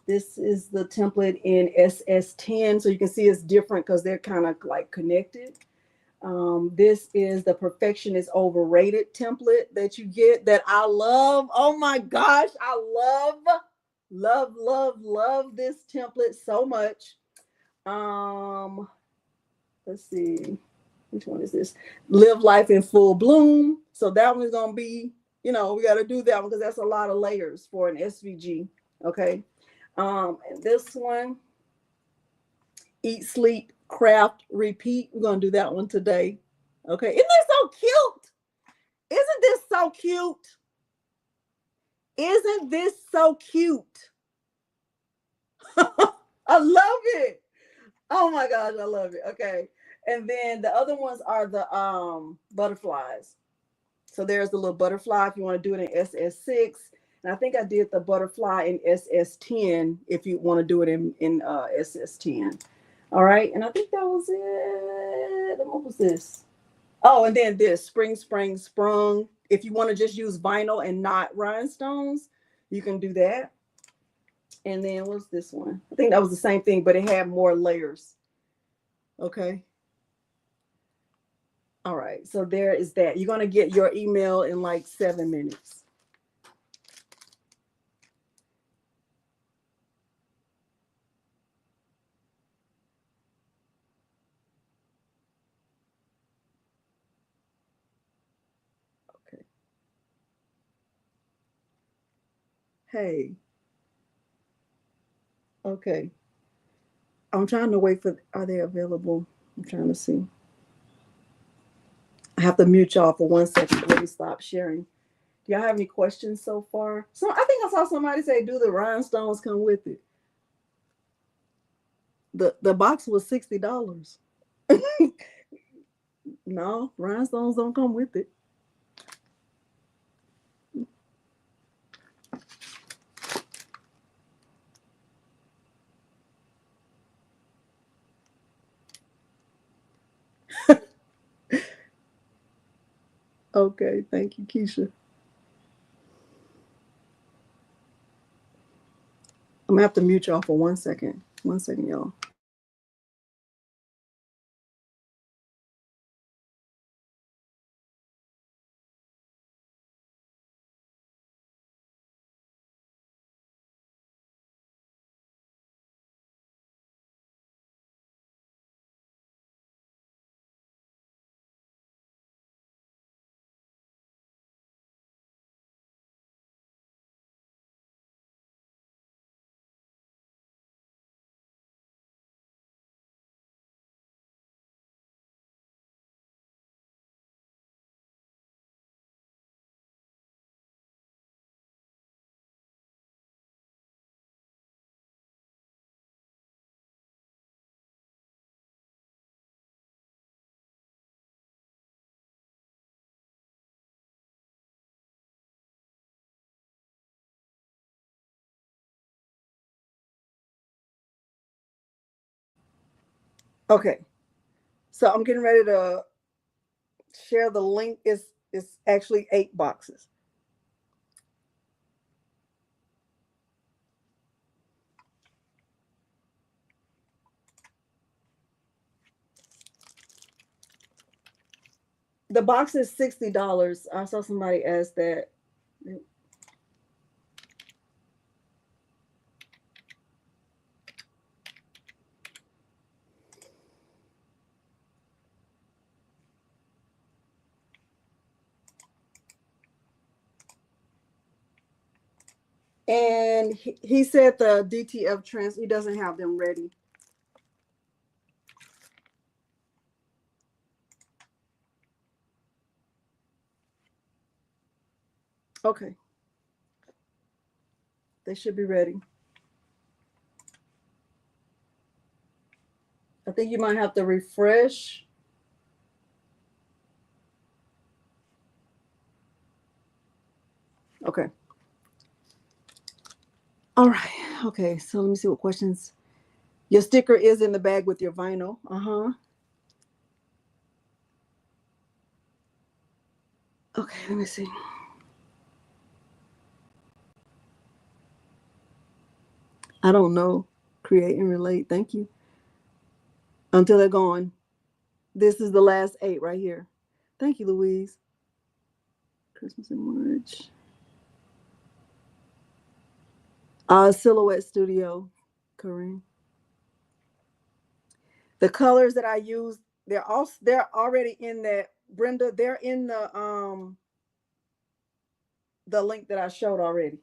this is the template in SS10. So you can see it's different because they're kind of like connected. This is the Perfection is Overrated template that you get that I love. Oh my gosh, I love this template so much. Um, let's see, which one is this? Live Life in Full Bloom. So that one's gonna be, we got to do that one because that's a lot of layers for an SVG. Okay. And this one, Eat, Sleep, Craft, Repeat. We're gonna do that one today. Okay. Isn't that so cute? Isn't this so cute? Isn't this so cute? I love it. Oh my gosh, I love it. Okay. And then the other ones are the butterflies. So there's the little butterfly if you want to do it in SS6. And I think I did the butterfly in SS10 if you want to do it in SS10. All right. And I think that was it. What was this? Oh, and then this spring, sprung. If you want to just use vinyl and not rhinestones, you can do that. And then what's this one? I think that was the same thing, but it had more layers. Okay. All right. So there is that. You're going to get your email in like 7 minutes. Okay. Hey. Okay. I'm trying to wait for, are they available? I'm trying to see. I have to mute y'all for 1 second. Let me stop sharing. Do y'all have any questions so far? So I think I saw somebody say, do the rhinestones come with it? The box was $60. No, rhinestones don't come with it. Okay, thank you, Keisha. I'm gonna have to mute y'all for 1 second. 1 second, y'all. Okay, so I'm getting ready to share the link. It's actually 8 boxes. The box is $60. I saw somebody ask that. And he said the DTF trans, he doesn't have them ready. Okay. They should be ready. I think you might have to refresh. Okay. All right. Okay. So let me see what questions. Your sticker is in the bag with your vinyl. Uh-huh. Okay, let me see. I don't know. Create and relate. Thank you. Until they're gone. This is the last 8 right here. Thank you, Louise. Christmas in March. Silhouette Studio. Corinne. The colors that I use, they're already in that, Brenda, they're in the link that I showed already.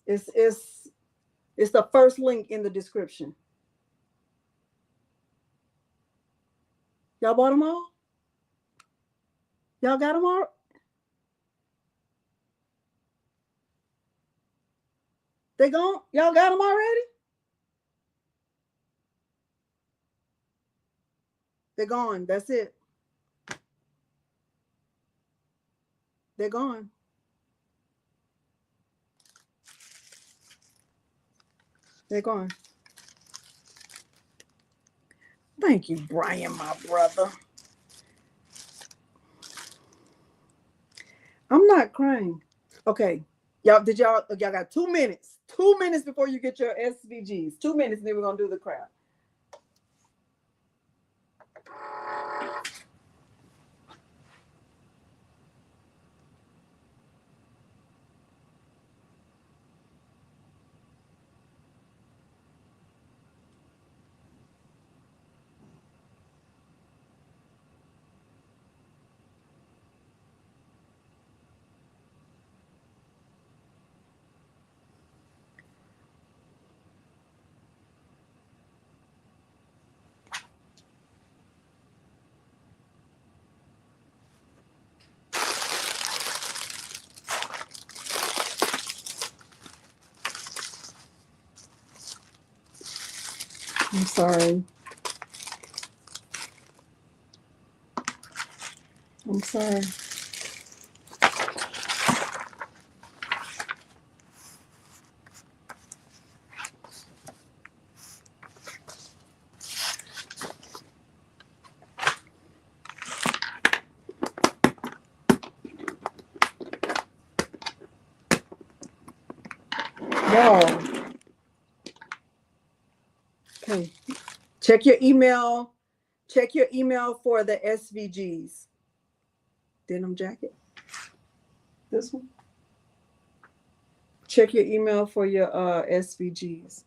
It's the first link in the description. Y'all bought them all? Y'all got them all? They gone? Y'all got them already? They're gone. That's it. They're gone. They're gone. Thank you, Brian, my brother. I'm not crying. Okay. Y'all got 2 minutes. 2 minutes before you get your SVGs. 2 minutes, and then we're gonna do the crowd. I'm sorry. I'm sorry. Y'all. Okay. Check your email. Check your email for the SVGs. Denim jacket. This one. Check your email for your SVGs.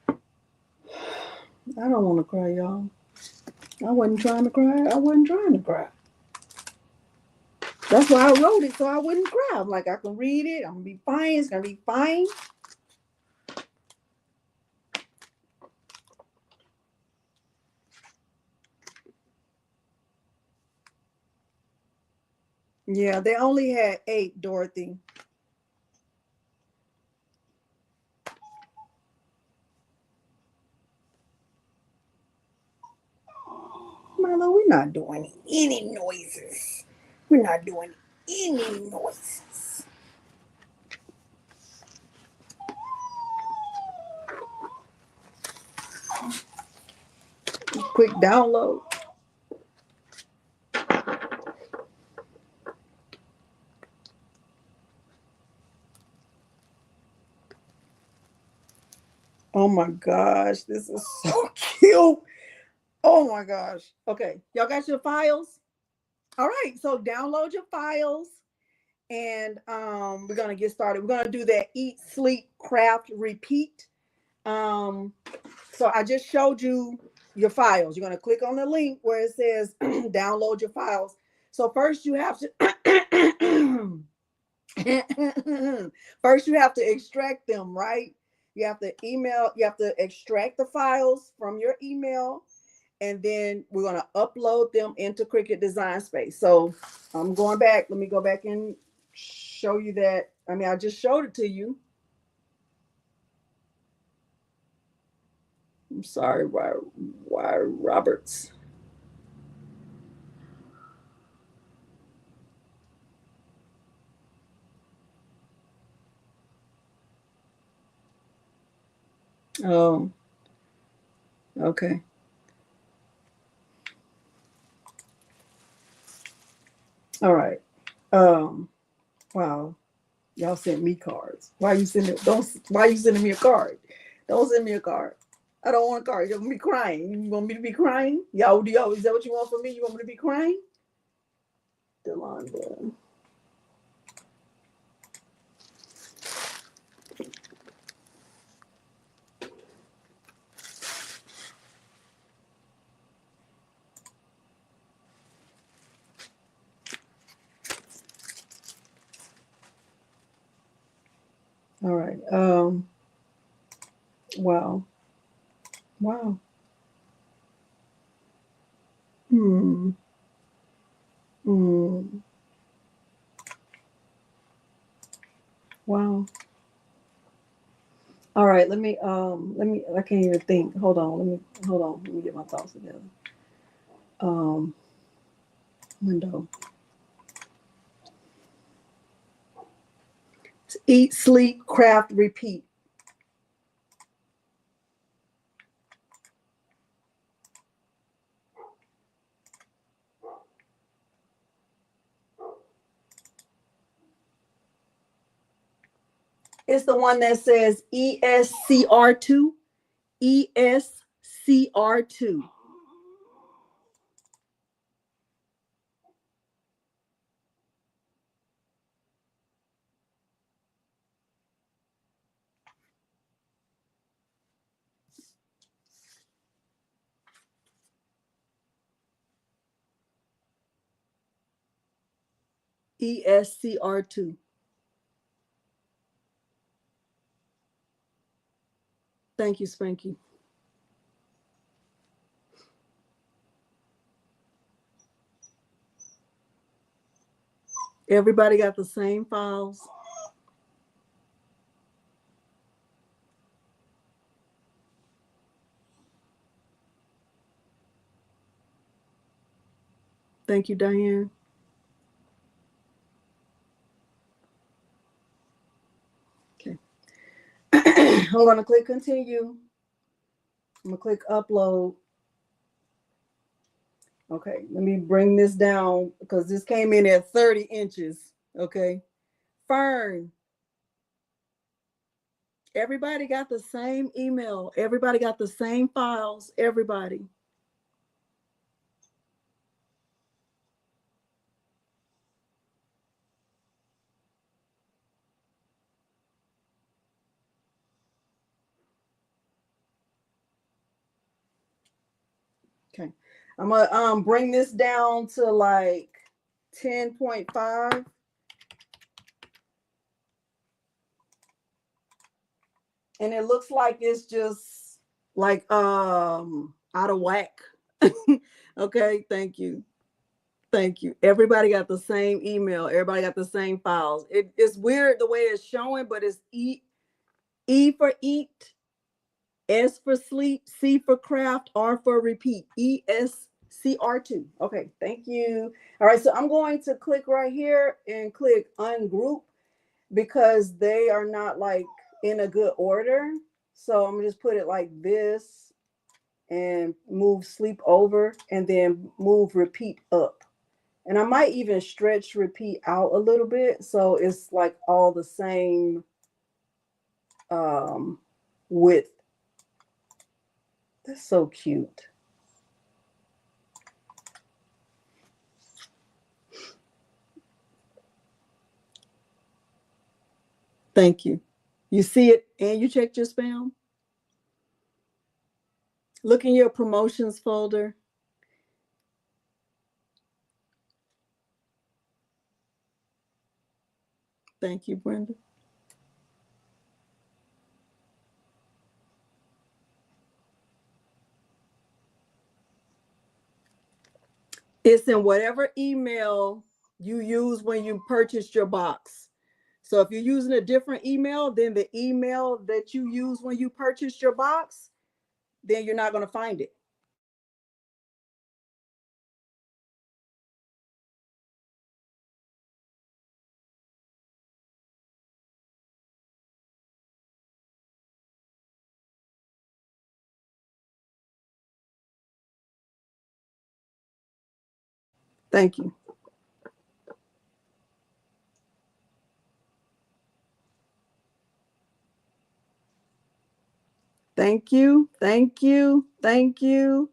I don't want to cry, y'all. I wasn't trying to cry. I wasn't trying to cry. That's why I wrote it, so I wouldn't cry. I'm like, I can read it. I'm gonna be fine. It's gonna be fine. Yeah, they only had 8, Dorothy. Marlo, we're not doing any noises. We're not doing any noises. Quick download. Oh my gosh, this is so cute. Oh my gosh. Okay, y'all got your files? All right, so download your files, and we're gonna get started. We're gonna do that eat, sleep, craft, repeat. Um, so I just showed you your files. You're gonna click on the link where it says download your files. So first you have to first you have to extract them, right? You have to extract the files from your email, and then we're going to upload them into Cricut Design Space. So I'm going back. Let me go back and show you that. I mean, I just showed it to you. I'm sorry, why Roberts? Oh, okay. All right. Um, wow. Y'all sent me cards. Why you sending don't why you sending me a card? Don't send me a card. I don't want a card. You're gonna be crying. You want me to be crying? Y'all, is that what you want from me? You want me to be crying? Delonda. All right. Wow. Wow. Hmm. Hmm. Wow. All right, let me I can't even think. Let me get my thoughts together. Um Window. Eat, sleep, craft, repeat. It's the one that says ESCR2. ESCR2. ESCR2. Thank you, Spanky. Everybody got the same files. Thank you, Diane. Okay. I'm going to click continue. I'm going to click upload. Okay, let me bring this down because this came in at 30 inches. Okay. Fern, everybody got the same email. Everybody got the same files. Everybody. Okay. I'm going to bring this down to like 10.5. And it looks like it's just like out of whack. Okay, thank you. Thank you. Everybody got the same email. Everybody got the same files. It's weird the way it's showing, but it's E for eat, S for sleep, C for craft, R for repeat. ESCR2. Okay, thank you. All right, so I'm going to click right here and click ungroup because they are not like in a good order. So I'm gonna just put it like this and move sleep over and then move repeat up. And I might even stretch repeat out a little bit so it's like all the same um width. That's so cute. Thank you. You see it and you checked your spam? Look in your promotions folder. Thank you, Brenda. It's in whatever email you use when you purchased your box. So if you're using a different email than the email that you use when you purchased your box, then you're not going to find it. Thank you. Thank you. Thank you. Thank you.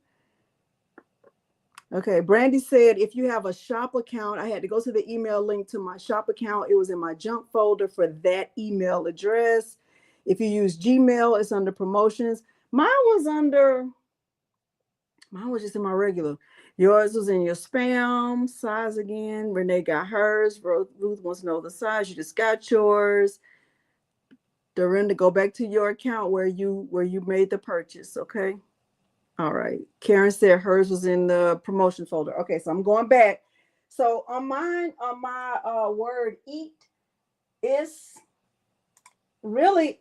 Okay, Brandy said if you have a shop account, I had to go to the email link to my shop account. It was in my junk folder for that email address. If you use Gmail, it's under promotions. Mine was just in my regular. Yours was in your spam. Size again. Renee got hers. Ruth wants to know the size. You just got yours. Dorinda, go back to your account where you made the purchase. Okay. All right. Karen said hers was in the promotion folder. Okay, so I'm going back. So on mine, on my word eat, is really,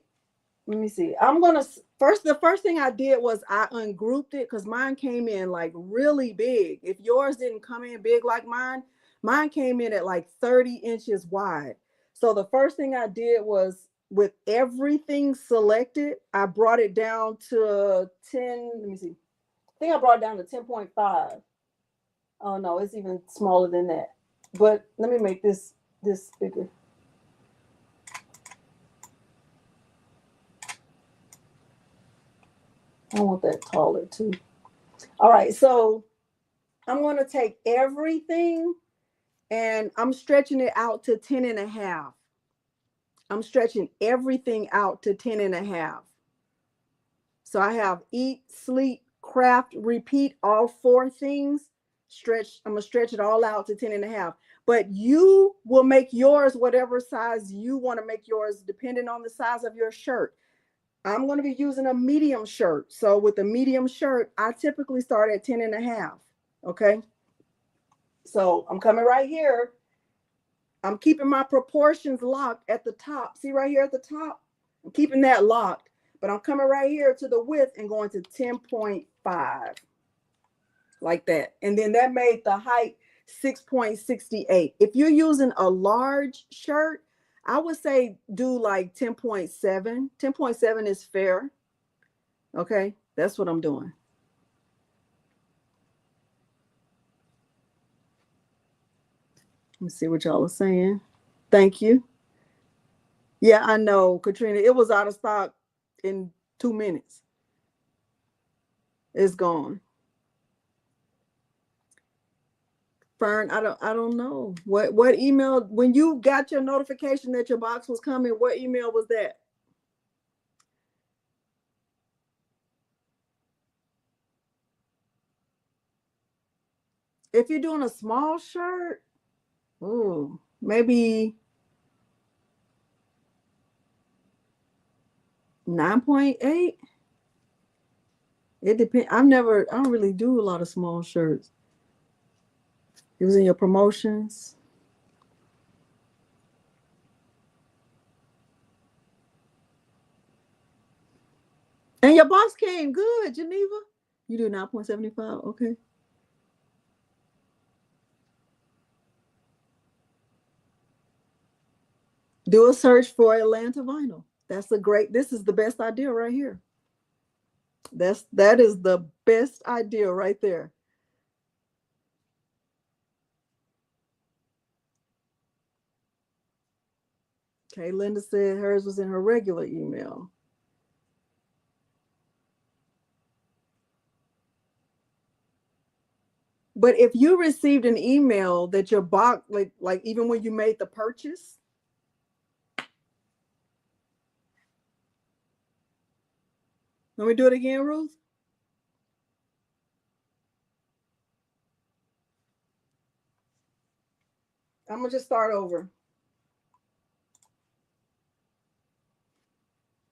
let me see. The first thing I did was I ungrouped it because mine came in like really big. If yours didn't come in big like mine came in at like 30 inches wide. So the first thing I did was with everything selected, I brought it down to 10. Let me see. I think I brought it down to 10.5. Oh no, it's even smaller than that. But let me make this bigger. I want that taller too. All right, so I'm going to take everything and I'm stretching it out to 10 and a half. I'm stretching everything out to 10 and a half. So I have eat, sleep, craft, repeat, all four things. I'm going to stretch it all out to 10 and a half. But you will make yours whatever size you want to make yours, depending on the size of your shirt. I'm going to be using a medium shirt. So with a medium shirt, I typically start at 10 and a half. Okay. So I'm coming right here. I'm keeping my proportions locked at the top. See right here at the top? I'm keeping that locked. But I'm coming right here to the width and going to 10.5. Like that. And then that made the height 6.68. If you're using a large shirt, I would say do like 10.7. 10.7 is fair. Okay, that's what I'm doing. Let me see what y'all are saying. Thank you. Yeah, I know, Katrina. It was out of stock in 2 minutes. It's gone. Fern, I don't know. What email, when you got your notification that your box was coming, what email was that? If you're doing a small shirt, ooh, maybe 9.8. It depends. I don't really do a lot of small shirts. It was in your promotions. And your box came good, Geneva. You do 9.75. Okay. Do a search for Atlanta vinyl. This is the best idea right here. That is the best idea right there. Okay, Linda said hers was in her regular email. But if you received an email that your box, like even when you made the purchase, Let me do it again, Ruth. I'm going to just start over.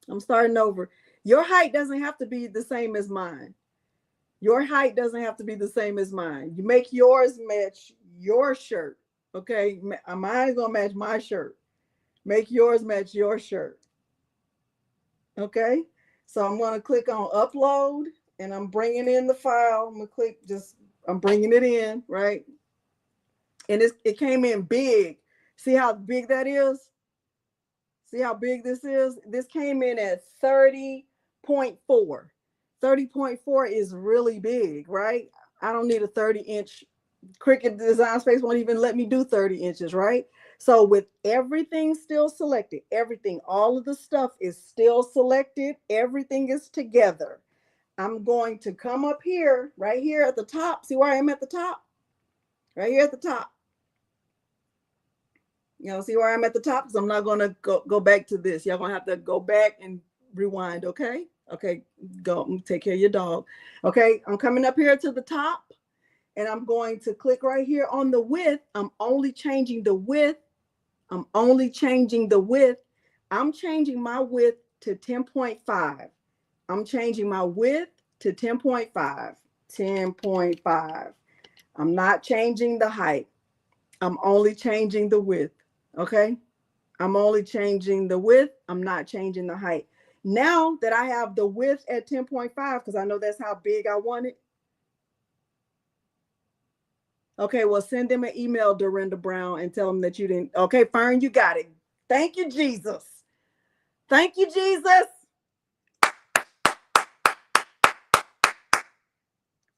I'm starting over. Your height doesn't have to be the same as mine. Your height doesn't have to be the same as mine. You make yours match your shirt. Okay. Mine's going to match my shirt. Make yours match your shirt. Okay. So I'm going to click on upload and I'm bringing in the file. I'm going to click I'm bringing it in, right? And it came in big. See how big that is? See how big this is? This came in at 30.4. 30.4 is really big, right? I don't need a 30-inch. Cricut Design Space won't even let me do 30 inches, right? So with everything still selected, everything, all of the stuff is still selected, everything is together. I'm going to come up here, right here at the top. See where I am at the top? Right here at the top. You know, see where I'm at the top? Because I'm not going to go back to this. Y'all going to have to go back and rewind, okay? Okay, go take care of your dog. Okay, I'm coming up here to the top. And I'm going to click right here on the width. I'm only changing the width. I'm changing my width to 10.5. I'm changing my width to 10.5. 10.5. I'm not changing the height. I'm only changing the width. Okay? I'm only changing the width. I'm not changing the height. Now that I have the width at 10.5, because I know that's how big I want it. Okay, well, send them an email, Dorinda Brown, and tell them that you didn't. Okay, Fern, you got it. Thank you, Jesus. Thank you, Jesus.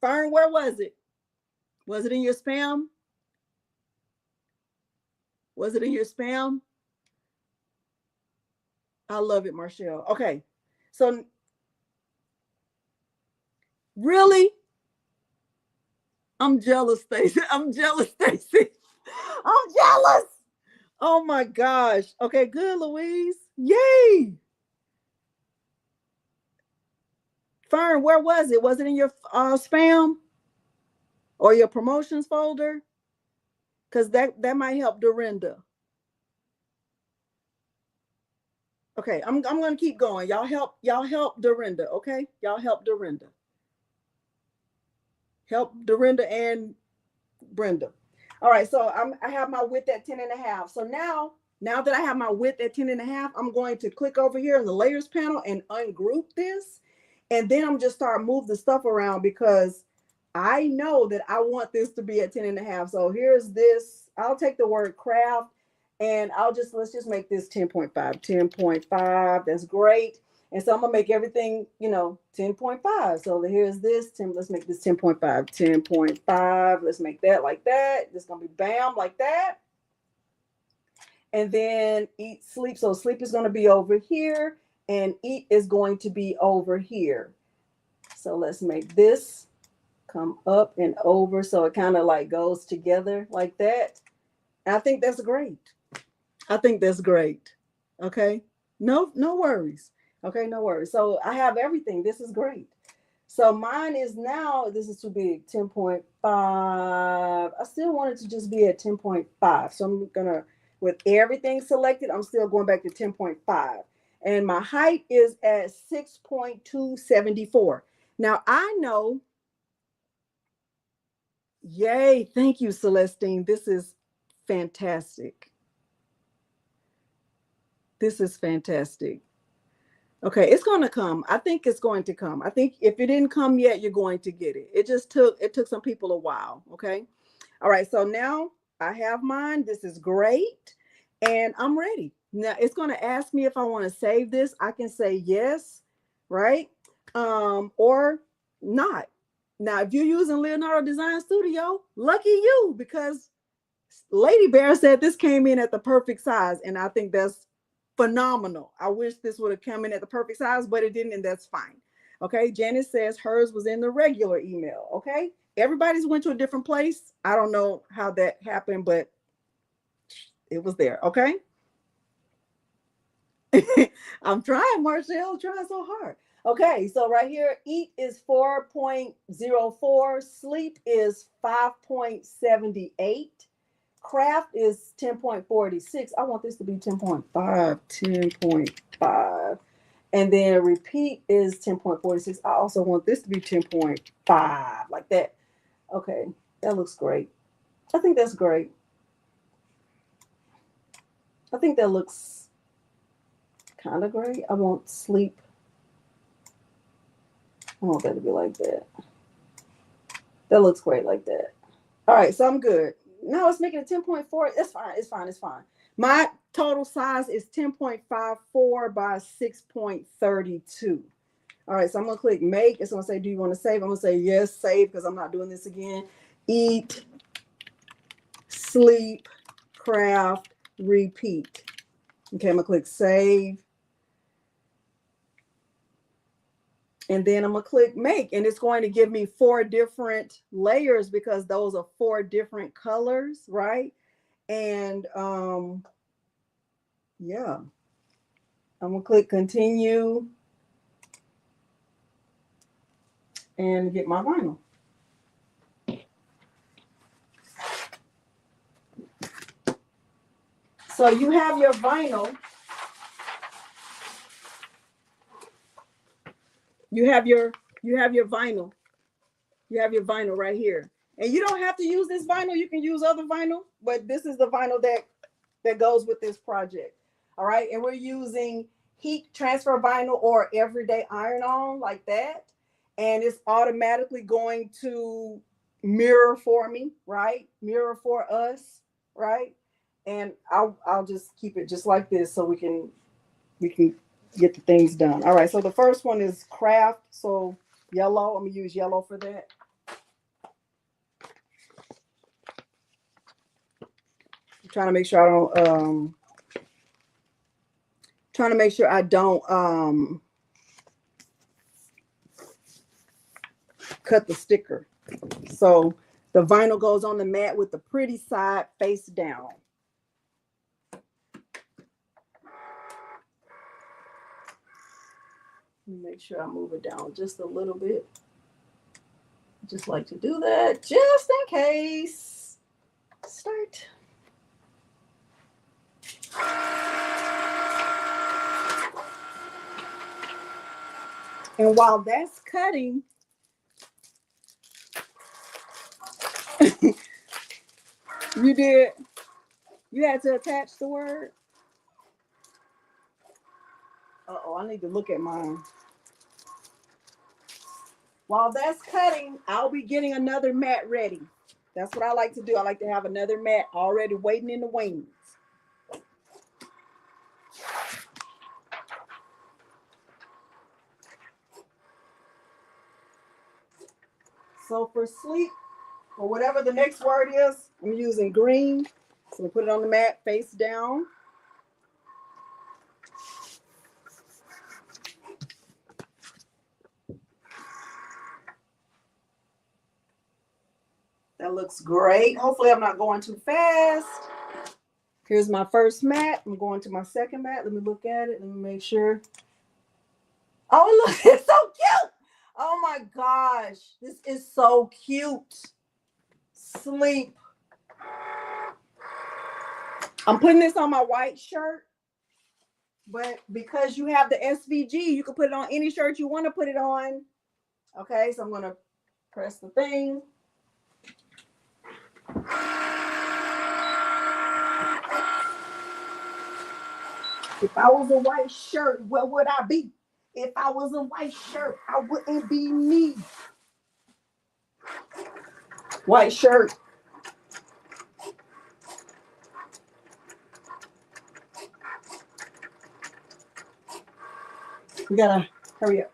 Fern, where was it? Was it in your spam? Was it in your spam? I love it, Marshall. Okay, so really, I'm jealous, Stacy. I'm jealous, Stacy. I'm jealous. Oh my gosh. Okay, good, Louise. Yay. Fern, where was it? Was it in your spam or your promotions folder? Because that might help Dorinda. Okay, I'm gonna keep going. Y'all help Dorinda, okay? Y'all help Dorinda. Help Dorinda and Brenda. All right, so I have my width at 10.5. So now that I have my width at 10.5, I'm going to click over here in the layers panel and ungroup this. And then I'm just start move the stuff around because I know that I want this to be at 10.5. So here's this. I'll take the word craft and let's just make this 10.5. 10.5. That's great. And so I'm gonna make everything, 10.5. So here's this 10. Let's make this 10.5. 10.5. Let's make that like that. This is gonna be bam like that. And then eat, sleep. So sleep is gonna be over here, and eat is going to be over here. So let's make this come up and over so it kind of like goes together like that. And I think that's great. I think that's great. Okay. No worries. Okay, no worries. So I have everything. This is great. So mine is now, this is too big, 10.5. I still want it to just be at 10.5. So I'm going to, with everything selected, I'm still going back to 10.5. And my height is at 6.274. Now I know, yay, thank you, Celestine. This is fantastic. This is fantastic. Okay, it's going to come. I think it's going to come. I think if it didn't come yet, you're going to get it. It took some people a while. Okay. All right. So now I have mine. This is great. And I'm ready. Now it's going to ask me if I want to save this. I can say yes, right? Or not. Now, if you're using Leonardo Design Studio, lucky you, because Lady Bear said this came in at the perfect size. And I think that's phenomenal. I wish this would have come in at the perfect size, but it didn't, and that's fine. Okay, Janice says hers was in the regular email. Okay, everybody's went to a different place. I don't know how that happened, but it was there. Okay. I'm trying, Marcel, trying so hard. Okay, so right here, eat is 4.04, sleep is 5.78, craft is 10.46. I want this to be 10.5, 10.5. And then repeat is 10.46. I also want this to be 10.5, like that. Okay, that looks great. I think that's great. I think that looks kind of great. I want sleep. I want that to be like that. That looks great like that. All right, so I'm good. Now it's making it 10.4. It's fine. It's fine. It's fine. My total size is 10.54 by 6.32. All right, so I'm going to click make. It's going to say, do you want to save? I'm going to say yes, save, because I'm not doing this again. Eat, sleep, craft, repeat. Okay, I'm going to click save. And then I'm going to click make. And it's going to give me 4 different layers because those are 4 different colors, right? And yeah, I'm going to click continue and get my vinyl. So you have your vinyl. You have your vinyl. You have your vinyl right here. And you don't have to use this vinyl. You can use other vinyl, but this is the vinyl that goes with this project. All right. And we're using heat transfer vinyl or everyday iron-on like that. And it's automatically going to mirror for me, right? Mirror for us, right? And I'll just keep it just like this so we can get the things done. All right. So the first one is craft. So yellow. I'm gonna use yellow for that. I'm trying to make sure I don't cut the sticker. So the vinyl goes on the mat with the pretty side face down. Make sure I move it down just a little bit. Just like to do that just in case. Start. And while that's cutting, you had to attach the word. Uh-oh, I need to look at mine. While that's cutting, I'll be getting another mat ready. That's what I like to do. I like to have another mat already waiting in the wings. So for sleep, or whatever the next word is, I'm using green. So we put it on the mat face down. That looks great. Hopefully I'm not going too fast. Here's my first mat. I'm going to my second mat. Let me look at it. Let me make sure. Oh, look, it's so cute. Oh my gosh. This is so cute. Sleep. I'm putting this on my white shirt, but because you have the SVG, you can put it on any shirt you want to put it on. Okay, so I'm going to press the thing. If I was a white shirt, where would I be? If I was a white shirt, I wouldn't be me. White shirt. We gotta hurry up.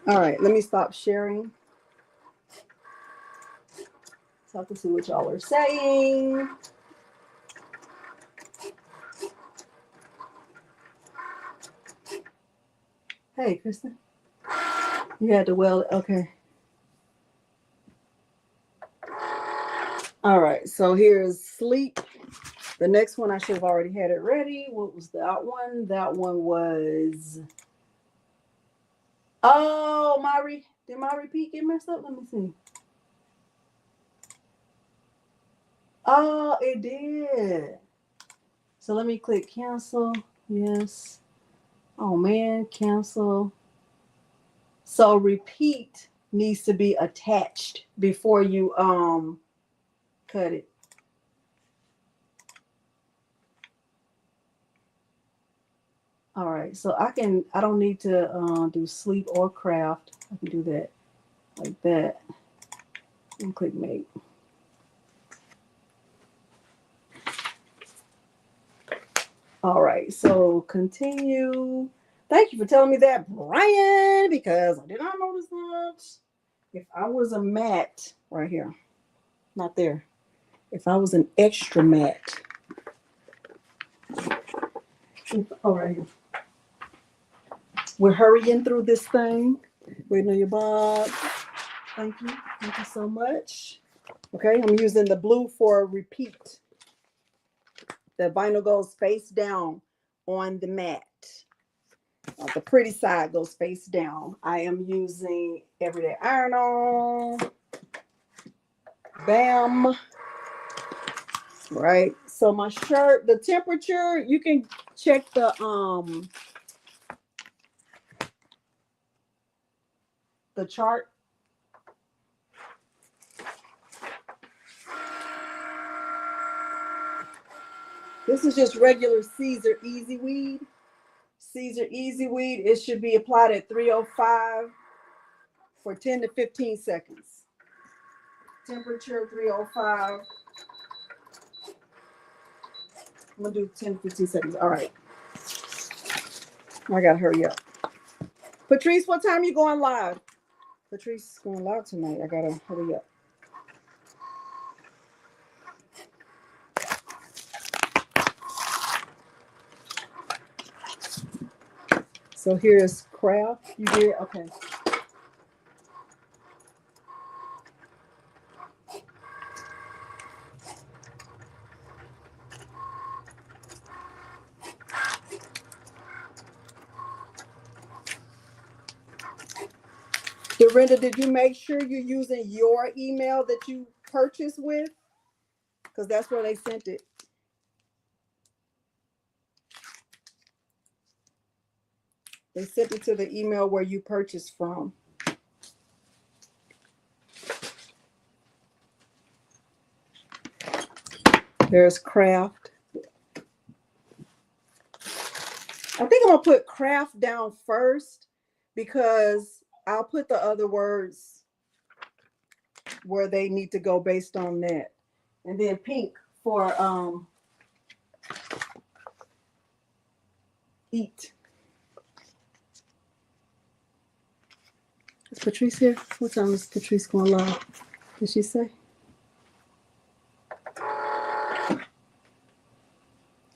All right, let me stop sharing so I can see what y'all are saying. Hey, Kristen. You had to weld it. Okay. All right, so here's sleep. The next one I should have already had it ready. What was that one? That one was, oh, did my repeat get messed up? Let me see. Oh, it did. So let me click cancel. Yes. Oh man, cancel. So repeat needs to be attached before you cut it. All right, so I don't need to do sleep or craft. I can do that like that and click make. All right, so continue. Thank you for telling me that, Brian, because I did not notice that. If I was a mat right here, not there. If I was an extra mat, all right, we're hurrying through this thing. Waiting on your Bob. Thank you. Thank you so much. Okay, I'm using the blue for repeat. The vinyl goes face down on the mat. The pretty side goes face down. I am using everyday iron on. Bam. Right. So my shirt, the temperature, you can check the chart. This is just regular Caesar Easy Weed. Caesar Easy Weed, it should be applied at 305 for 10 to 15 seconds. Temperature 305. I'm gonna do 10 to 15 seconds. All right. I gotta hurry up. Patrice, what time you going live? Patrice is going live tonight. I gotta hurry up. So here's craft. You did? Okay. Dorinda, did you make sure you're using your email that you purchased with? Because that's where they sent it. They sent it to the email where you purchased from. There's craft. I think I'm going to put craft down first because I'll put the other words where they need to go based on that. And then pink for eat. Is Patrice here? What time is Patrice going live? Did she say?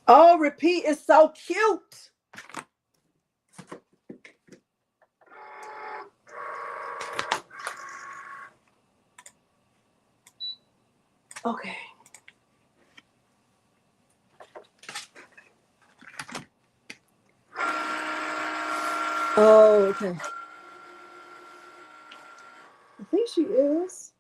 Oh, repeat is so cute. Okay. Oh, okay. I think she is.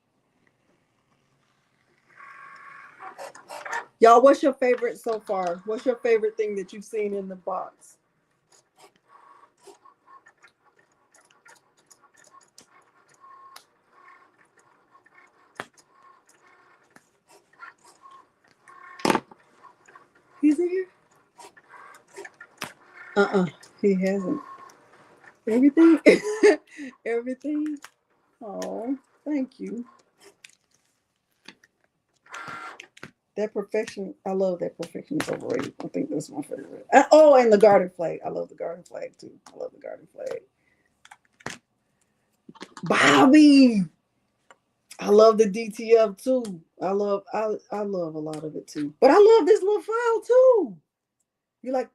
Y'all, what's your favorite so far? What's your favorite thing that you've seen in the box? He's in here? He hasn't. Everything? Everything? Oh, thank you. That perfection, I love that perfection is overrated. I think that's my favorite. Oh, and the garden flag. I love the garden flag too. I love the garden flag. Bobby. I love the DTF too. I love a lot of it too. But I love this little file too.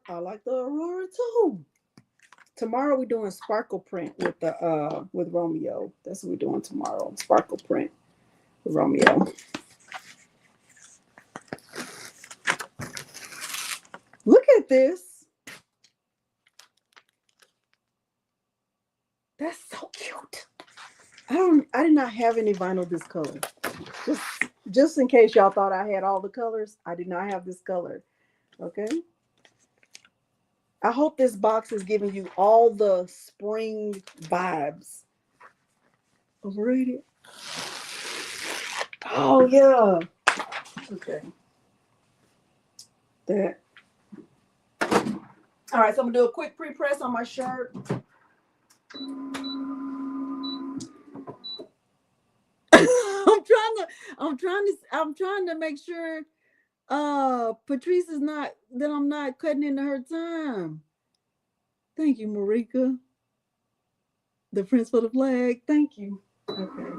I like the Aurora too. Tomorrow we're doing sparkle print with Romeo. That's what we're doing tomorrow. Sparkle print with Romeo. this. That's so cute. I did not have any vinyl this color. Just in case y'all thought I had all the colors, I did not have this color. Okay. I hope this box is giving you all the spring vibes. Overrated. Oh yeah. Okay. That. All right, so I'm gonna do a quick pre-press on my shirt. I'm trying to make sure Patrice is not that I'm not cutting into her time. Thank you, Marika. The Prince for the flag. Thank you. Okay.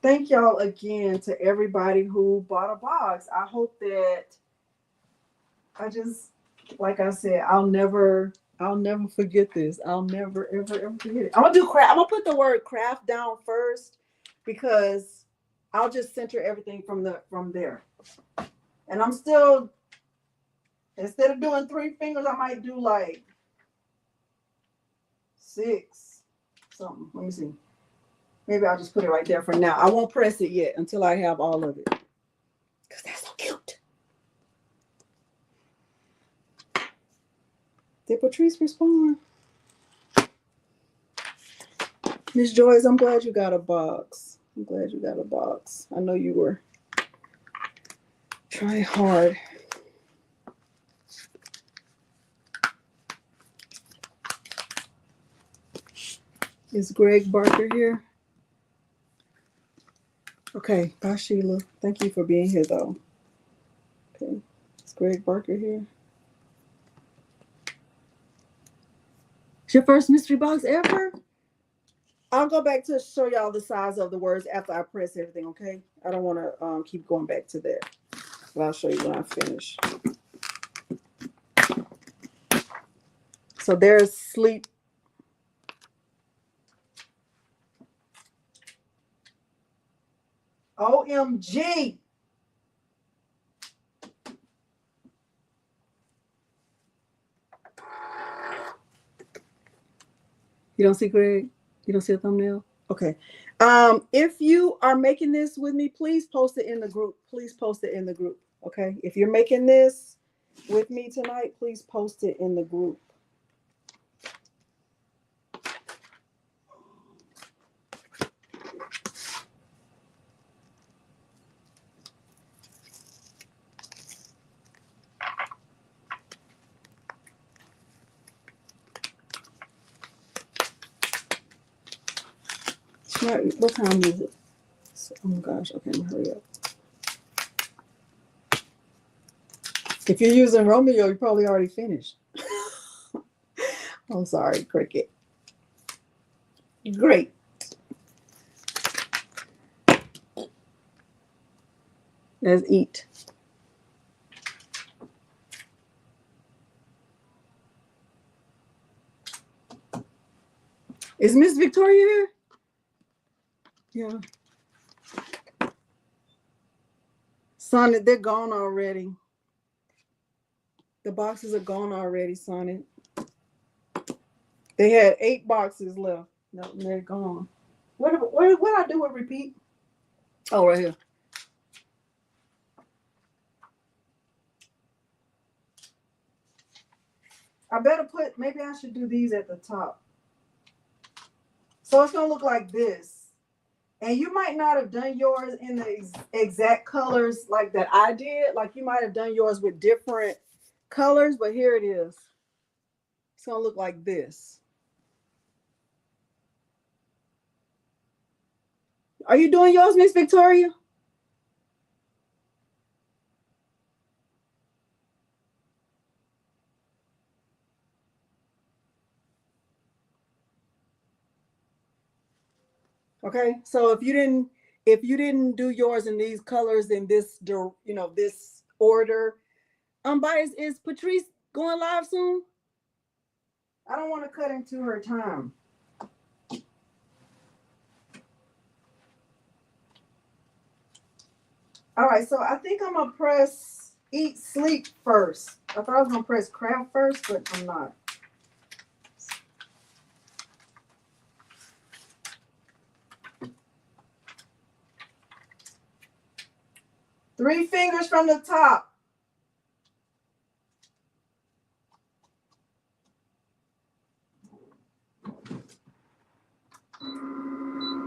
Thank y'all again to everybody who bought a box. I hope that like I said, I'll never forget this. I'll never ever forget it. I'm gonna do craft. I'm gonna put the word craft down first because I'll just center everything from there. And I'm still, instead of doing 3 fingers, I might do like 6 something. Let me see. Maybe I'll just put it right there for now. I won't press it yet until I have all of it. Because that's so cute. Did Patrice respond? Miss Joyce, I'm glad you got a box. I'm glad you got a box. I know you were trying hard. Is Greg Barker here? Okay, bye Sheila. Thank you for being here though. Okay, is Greg Barker here? It's your first mystery box ever? I'll go back to show y'all the size of the words after I press everything, okay? I don't want to keep going back to that. But I'll show you when I finish. So there's sleep. OMG. You don't see Greg? You don't see a thumbnail? Okay. If you are making this with me, please post it in the group. Please post it in the group. Okay. If you're making this with me tonight, please post it in the group. What time is it? Oh my gosh. Okay, I'm gonna hurry up. If you're using Romeo, you probably already finished. I'm sorry, Cricket. Great. Let's eat. Is Miss Victoria here? Yeah. Sonnet, they're gone already. The boxes are gone already, Sonnet. They had 8 boxes left. No, they're gone. What I do with repeat? Oh, right here. I better put, maybe I should do these at the top. So it's going to look like this. And you might not have done yours in the exact colors like that I did. Like you might have done yours with different colors, but here it is. It's going to look like this. Are you doing yours, Miss Victoria? Okay, so if you didn't do yours in these colors in this this order, unbiased, is Patrice going live soon? I don't want to cut into her time. All right, so I think I'm gonna press. eat, sleep first. I thought I was gonna press craft first, but I'm not. Three fingers from the top.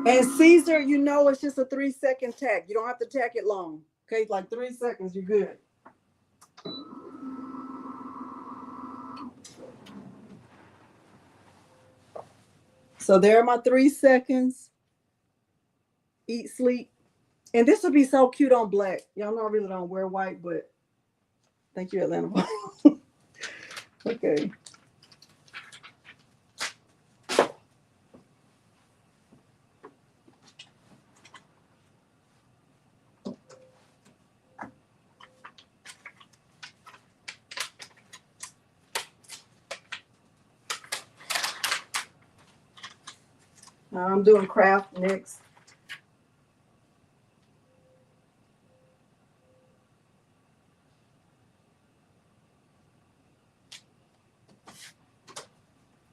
And Caesar, you know it's just a 3-second tack. You don't have to tack it long. Okay, like 3 seconds, you're good. So there are my 3 seconds. Eat, sleep. And this would be so cute on black. Y'all know I really don't wear white, but thank you, Atlanta. Okay. I'm doing craft next.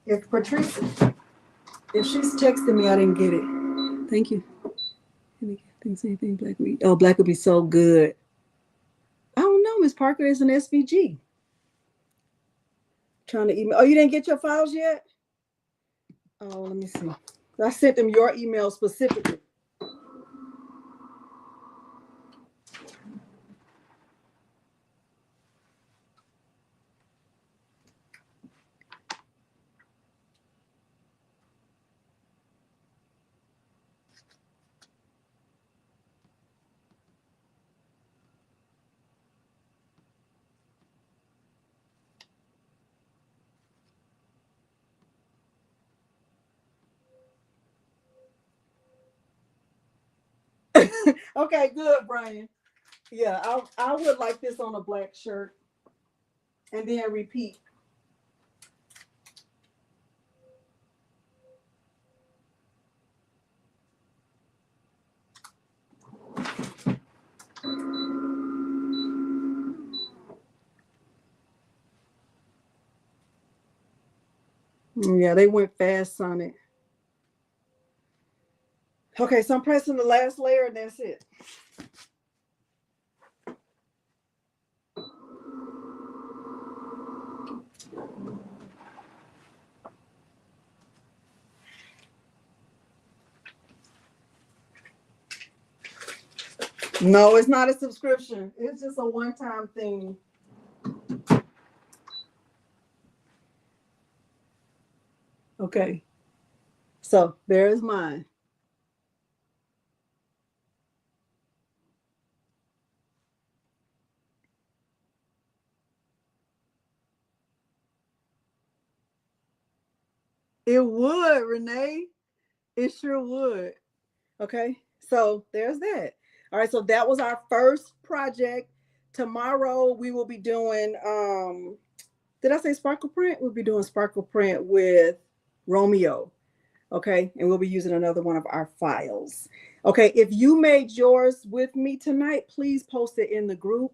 If Patrice, if she's texting me, I didn't get it. Thank you. Anything black would be, oh, black would be so good. I don't know, Miss Parker is an SVG. Trying to email. Oh, you didn't get your files yet? Oh, let me see. I sent them your email specifically. Okay, good, Brian. Yeah, I would like this on a black shirt. And then repeat. Yeah, they went fast on it. Okay, so I'm pressing the last layer and that's it. No, it's not a subscription. It's just a one-time thing. Okay. So there's mine. It would, Renee. It sure would. Okay. So there's that. All right. So that was our first project. Tomorrow we will be doing did I say sparkle print? We'll be doing sparkle print with Romeo. Okay. And we'll be using another one of our files. Okay. If you made yours with me tonight, please post it in the group.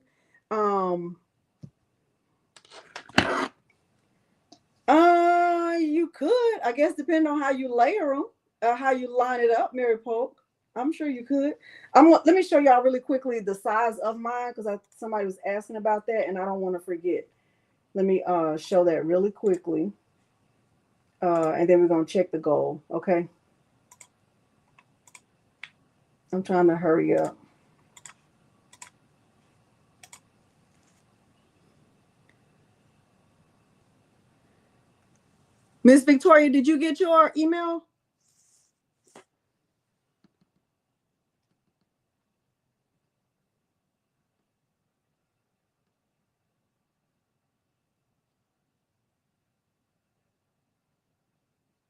You could, I guess, depending on how you layer them, how you line it up, Mary Polk. I'm sure you could. Let me show y'all really quickly the size of mine because somebody was asking about that and I don't want to forget. Let me show that really quickly. And then we're going to check the goal. Okay. I'm trying to hurry up. Miss Victoria, did you get your email?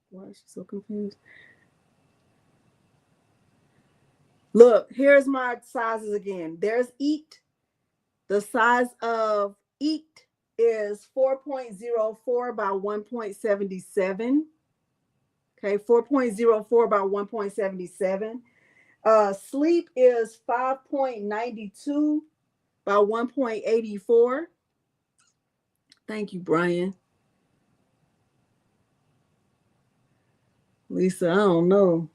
Why is she so confused? Look, here's my sizes again. There's eat. The size of eat is 4.04 by 1.77. Okay, 4.04 by 1.77. Sleep is 5.92 by 1.84. Thank you, Brian. Lisa, I don't know.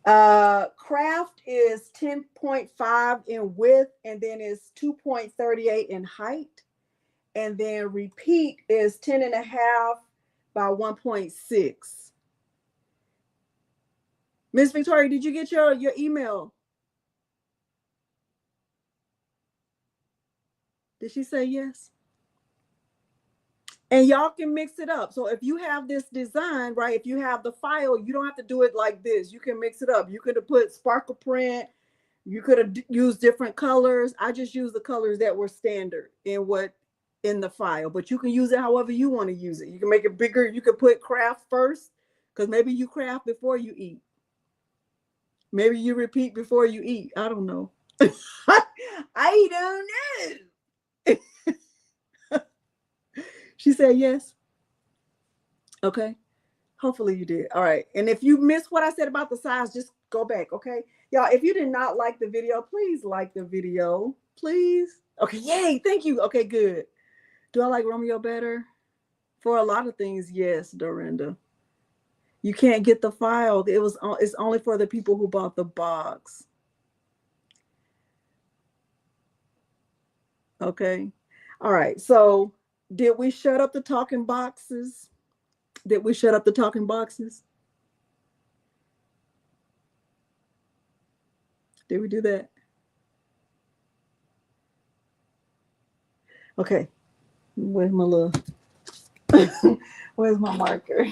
Craft is 10.5 in width, and then it's 2.38 in height. And then repeat is 10 and a half by 1.6. Miss Victoria, did you get your email? Did she say yes? And y'all can mix it up. So if you have this design, right, if you have the file, you don't have to do it like this. You can mix it up. You could have put sparkle print. You could have used different colors. I just used the colors that were standard in the file, but you can use it however you want to use it. You can make it bigger. You could put craft first, because maybe you craft before you eat. Maybe you repeat before you eat. I don't know. I don't know. She said yes. Okay. Hopefully you did. All right. And if you missed what I said about the size, just go back. Okay. Y'all, if you did not like the video, please like the video. Please. Okay. Yay. Thank you. Okay, good. Do I like Romeo better? For a lot of things, yes, Dorinda. You can't get the file. It's only for the people who bought the box. Okay. All right. So did we shut up the talking boxes? Did we shut up the talking boxes? Did we do that? Okay. Where's my little where's my marker?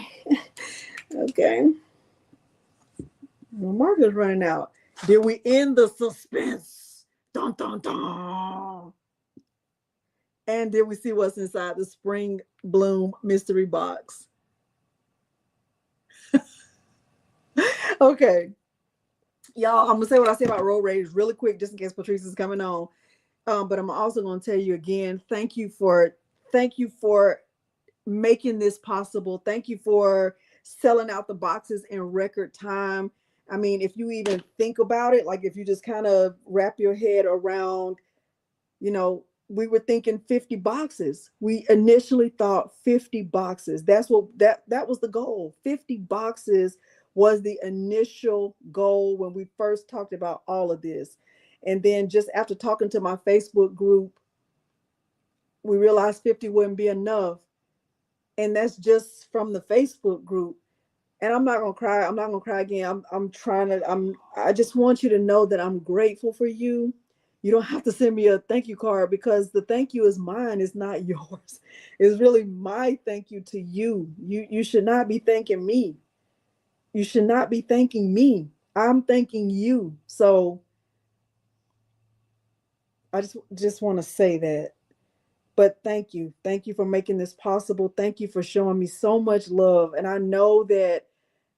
Okay. My marker's running out. Did we end the suspense? Dun dun dun. And did we see what's inside the spring bloom mystery box? Okay. Y'all, I'm gonna say what I say about road rage really quick, just in case Patrice is coming on. But I'm also gonna tell you again, thank you for making this possible. Thank you for selling out the boxes in record time. I mean, if you even think about it, like if you just kind of wrap your head around, we were thinking 50 boxes. We initially thought 50 boxes. That's what that was the goal. 50 boxes was the initial goal when we first talked about all of this. And then just after talking to my Facebook group, we realized 50 wouldn't be enough. And that's just from the Facebook group. And I'm not gonna cry. I'm not gonna cry again. I just want you to know that I'm grateful for you. You don't have to send me a thank you card, because the thank you is mine, it's not yours. It's really my thank you to you. You should not be thanking me. You should not be thanking me. I'm thanking you. So I just want to say that. But thank you. Thank you for making this possible. Thank you for showing me so much love. And I know that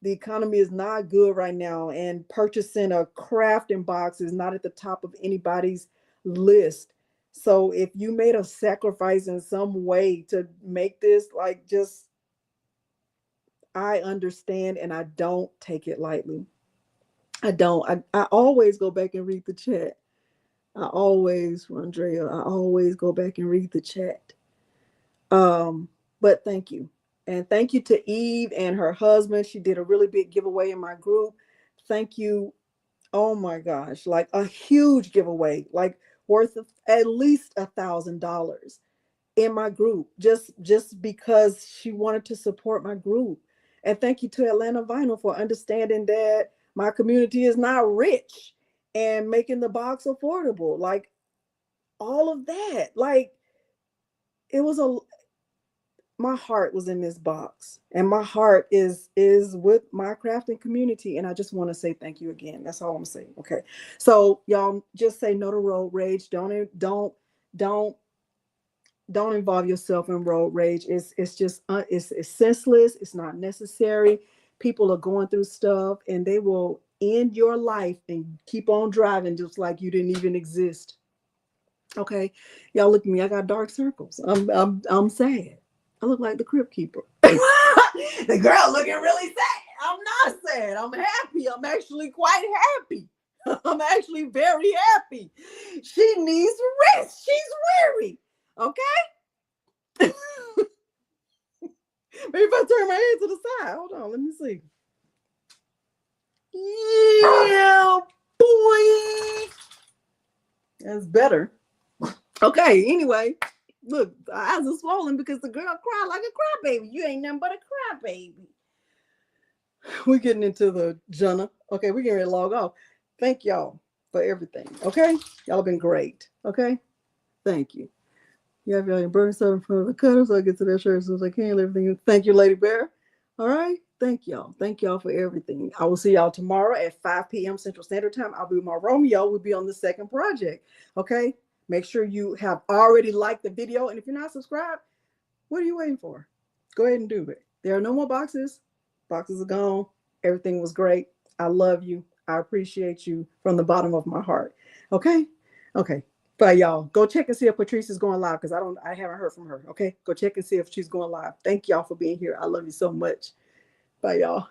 the economy is not good right now, and purchasing a crafting box is not at the top of anybody's list. So if you made a sacrifice in some way to make this, I understand, and I don't take it lightly. I don't. I always go back and read the chat. Rondrea, I always go back and read the chat. But thank you. And thank you to Eve and her husband. She did a really big giveaway in my group. Thank you. Oh my gosh, like a huge giveaway, like worth of at least $1,000 in my group, just because she wanted to support my group. And thank you to Atlanta Vinyl for understanding that my community is not rich and making the box affordable. Like all of that, like it was my heart was in this box, and my heart is with my crafting community. And I just want to say thank you again. That's all I'm saying. Okay. So y'all just say no to road rage. Don't involve yourself in road rage. It's just it's senseless. It's not necessary. People are going through stuff, and they will end your life and keep on driving just like you didn't even exist. Okay, y'all look at me. I got dark circles. I'm sad. I look like the Crypt Keeper. The girl looking really sad. I'm not sad. I'm happy. I'm actually quite happy. I'm actually very happy. She needs rest. She's weary. Okay? Maybe if I turn my head to the side. Hold on, let me see. Yeah, boy. That's better. Okay, anyway. Look, the eyes are swollen because the girl cried like a crybaby. You ain't nothing but a crybaby. We're getting into the Jenna. Okay, we're getting ready to log off. Thank y'all for everything. Okay? Y'all have been great. Okay? Thank you. You have your burn stuff in front of the cutter so I get to that shirt as soon as I can. Everything. Thank you, Lady Bear. All right. Thank y'all. Thank y'all for everything. I will see y'all tomorrow at 5 p.m. Central Standard Time. I'll be with my Romeo. We'll be on the second project. Okay. Make sure you have already liked the video. And if you're not subscribed, what are you waiting for? Go ahead and do it. There are no more boxes. Boxes are gone. Everything was great. I love you. I appreciate you from the bottom of my heart. Okay? Okay. Bye, y'all. Go check and see if Patrice is going live because I haven't heard from her. Okay? Go check and see if she's going live. Thank y'all for being here. I love you so much. Bye, y'all.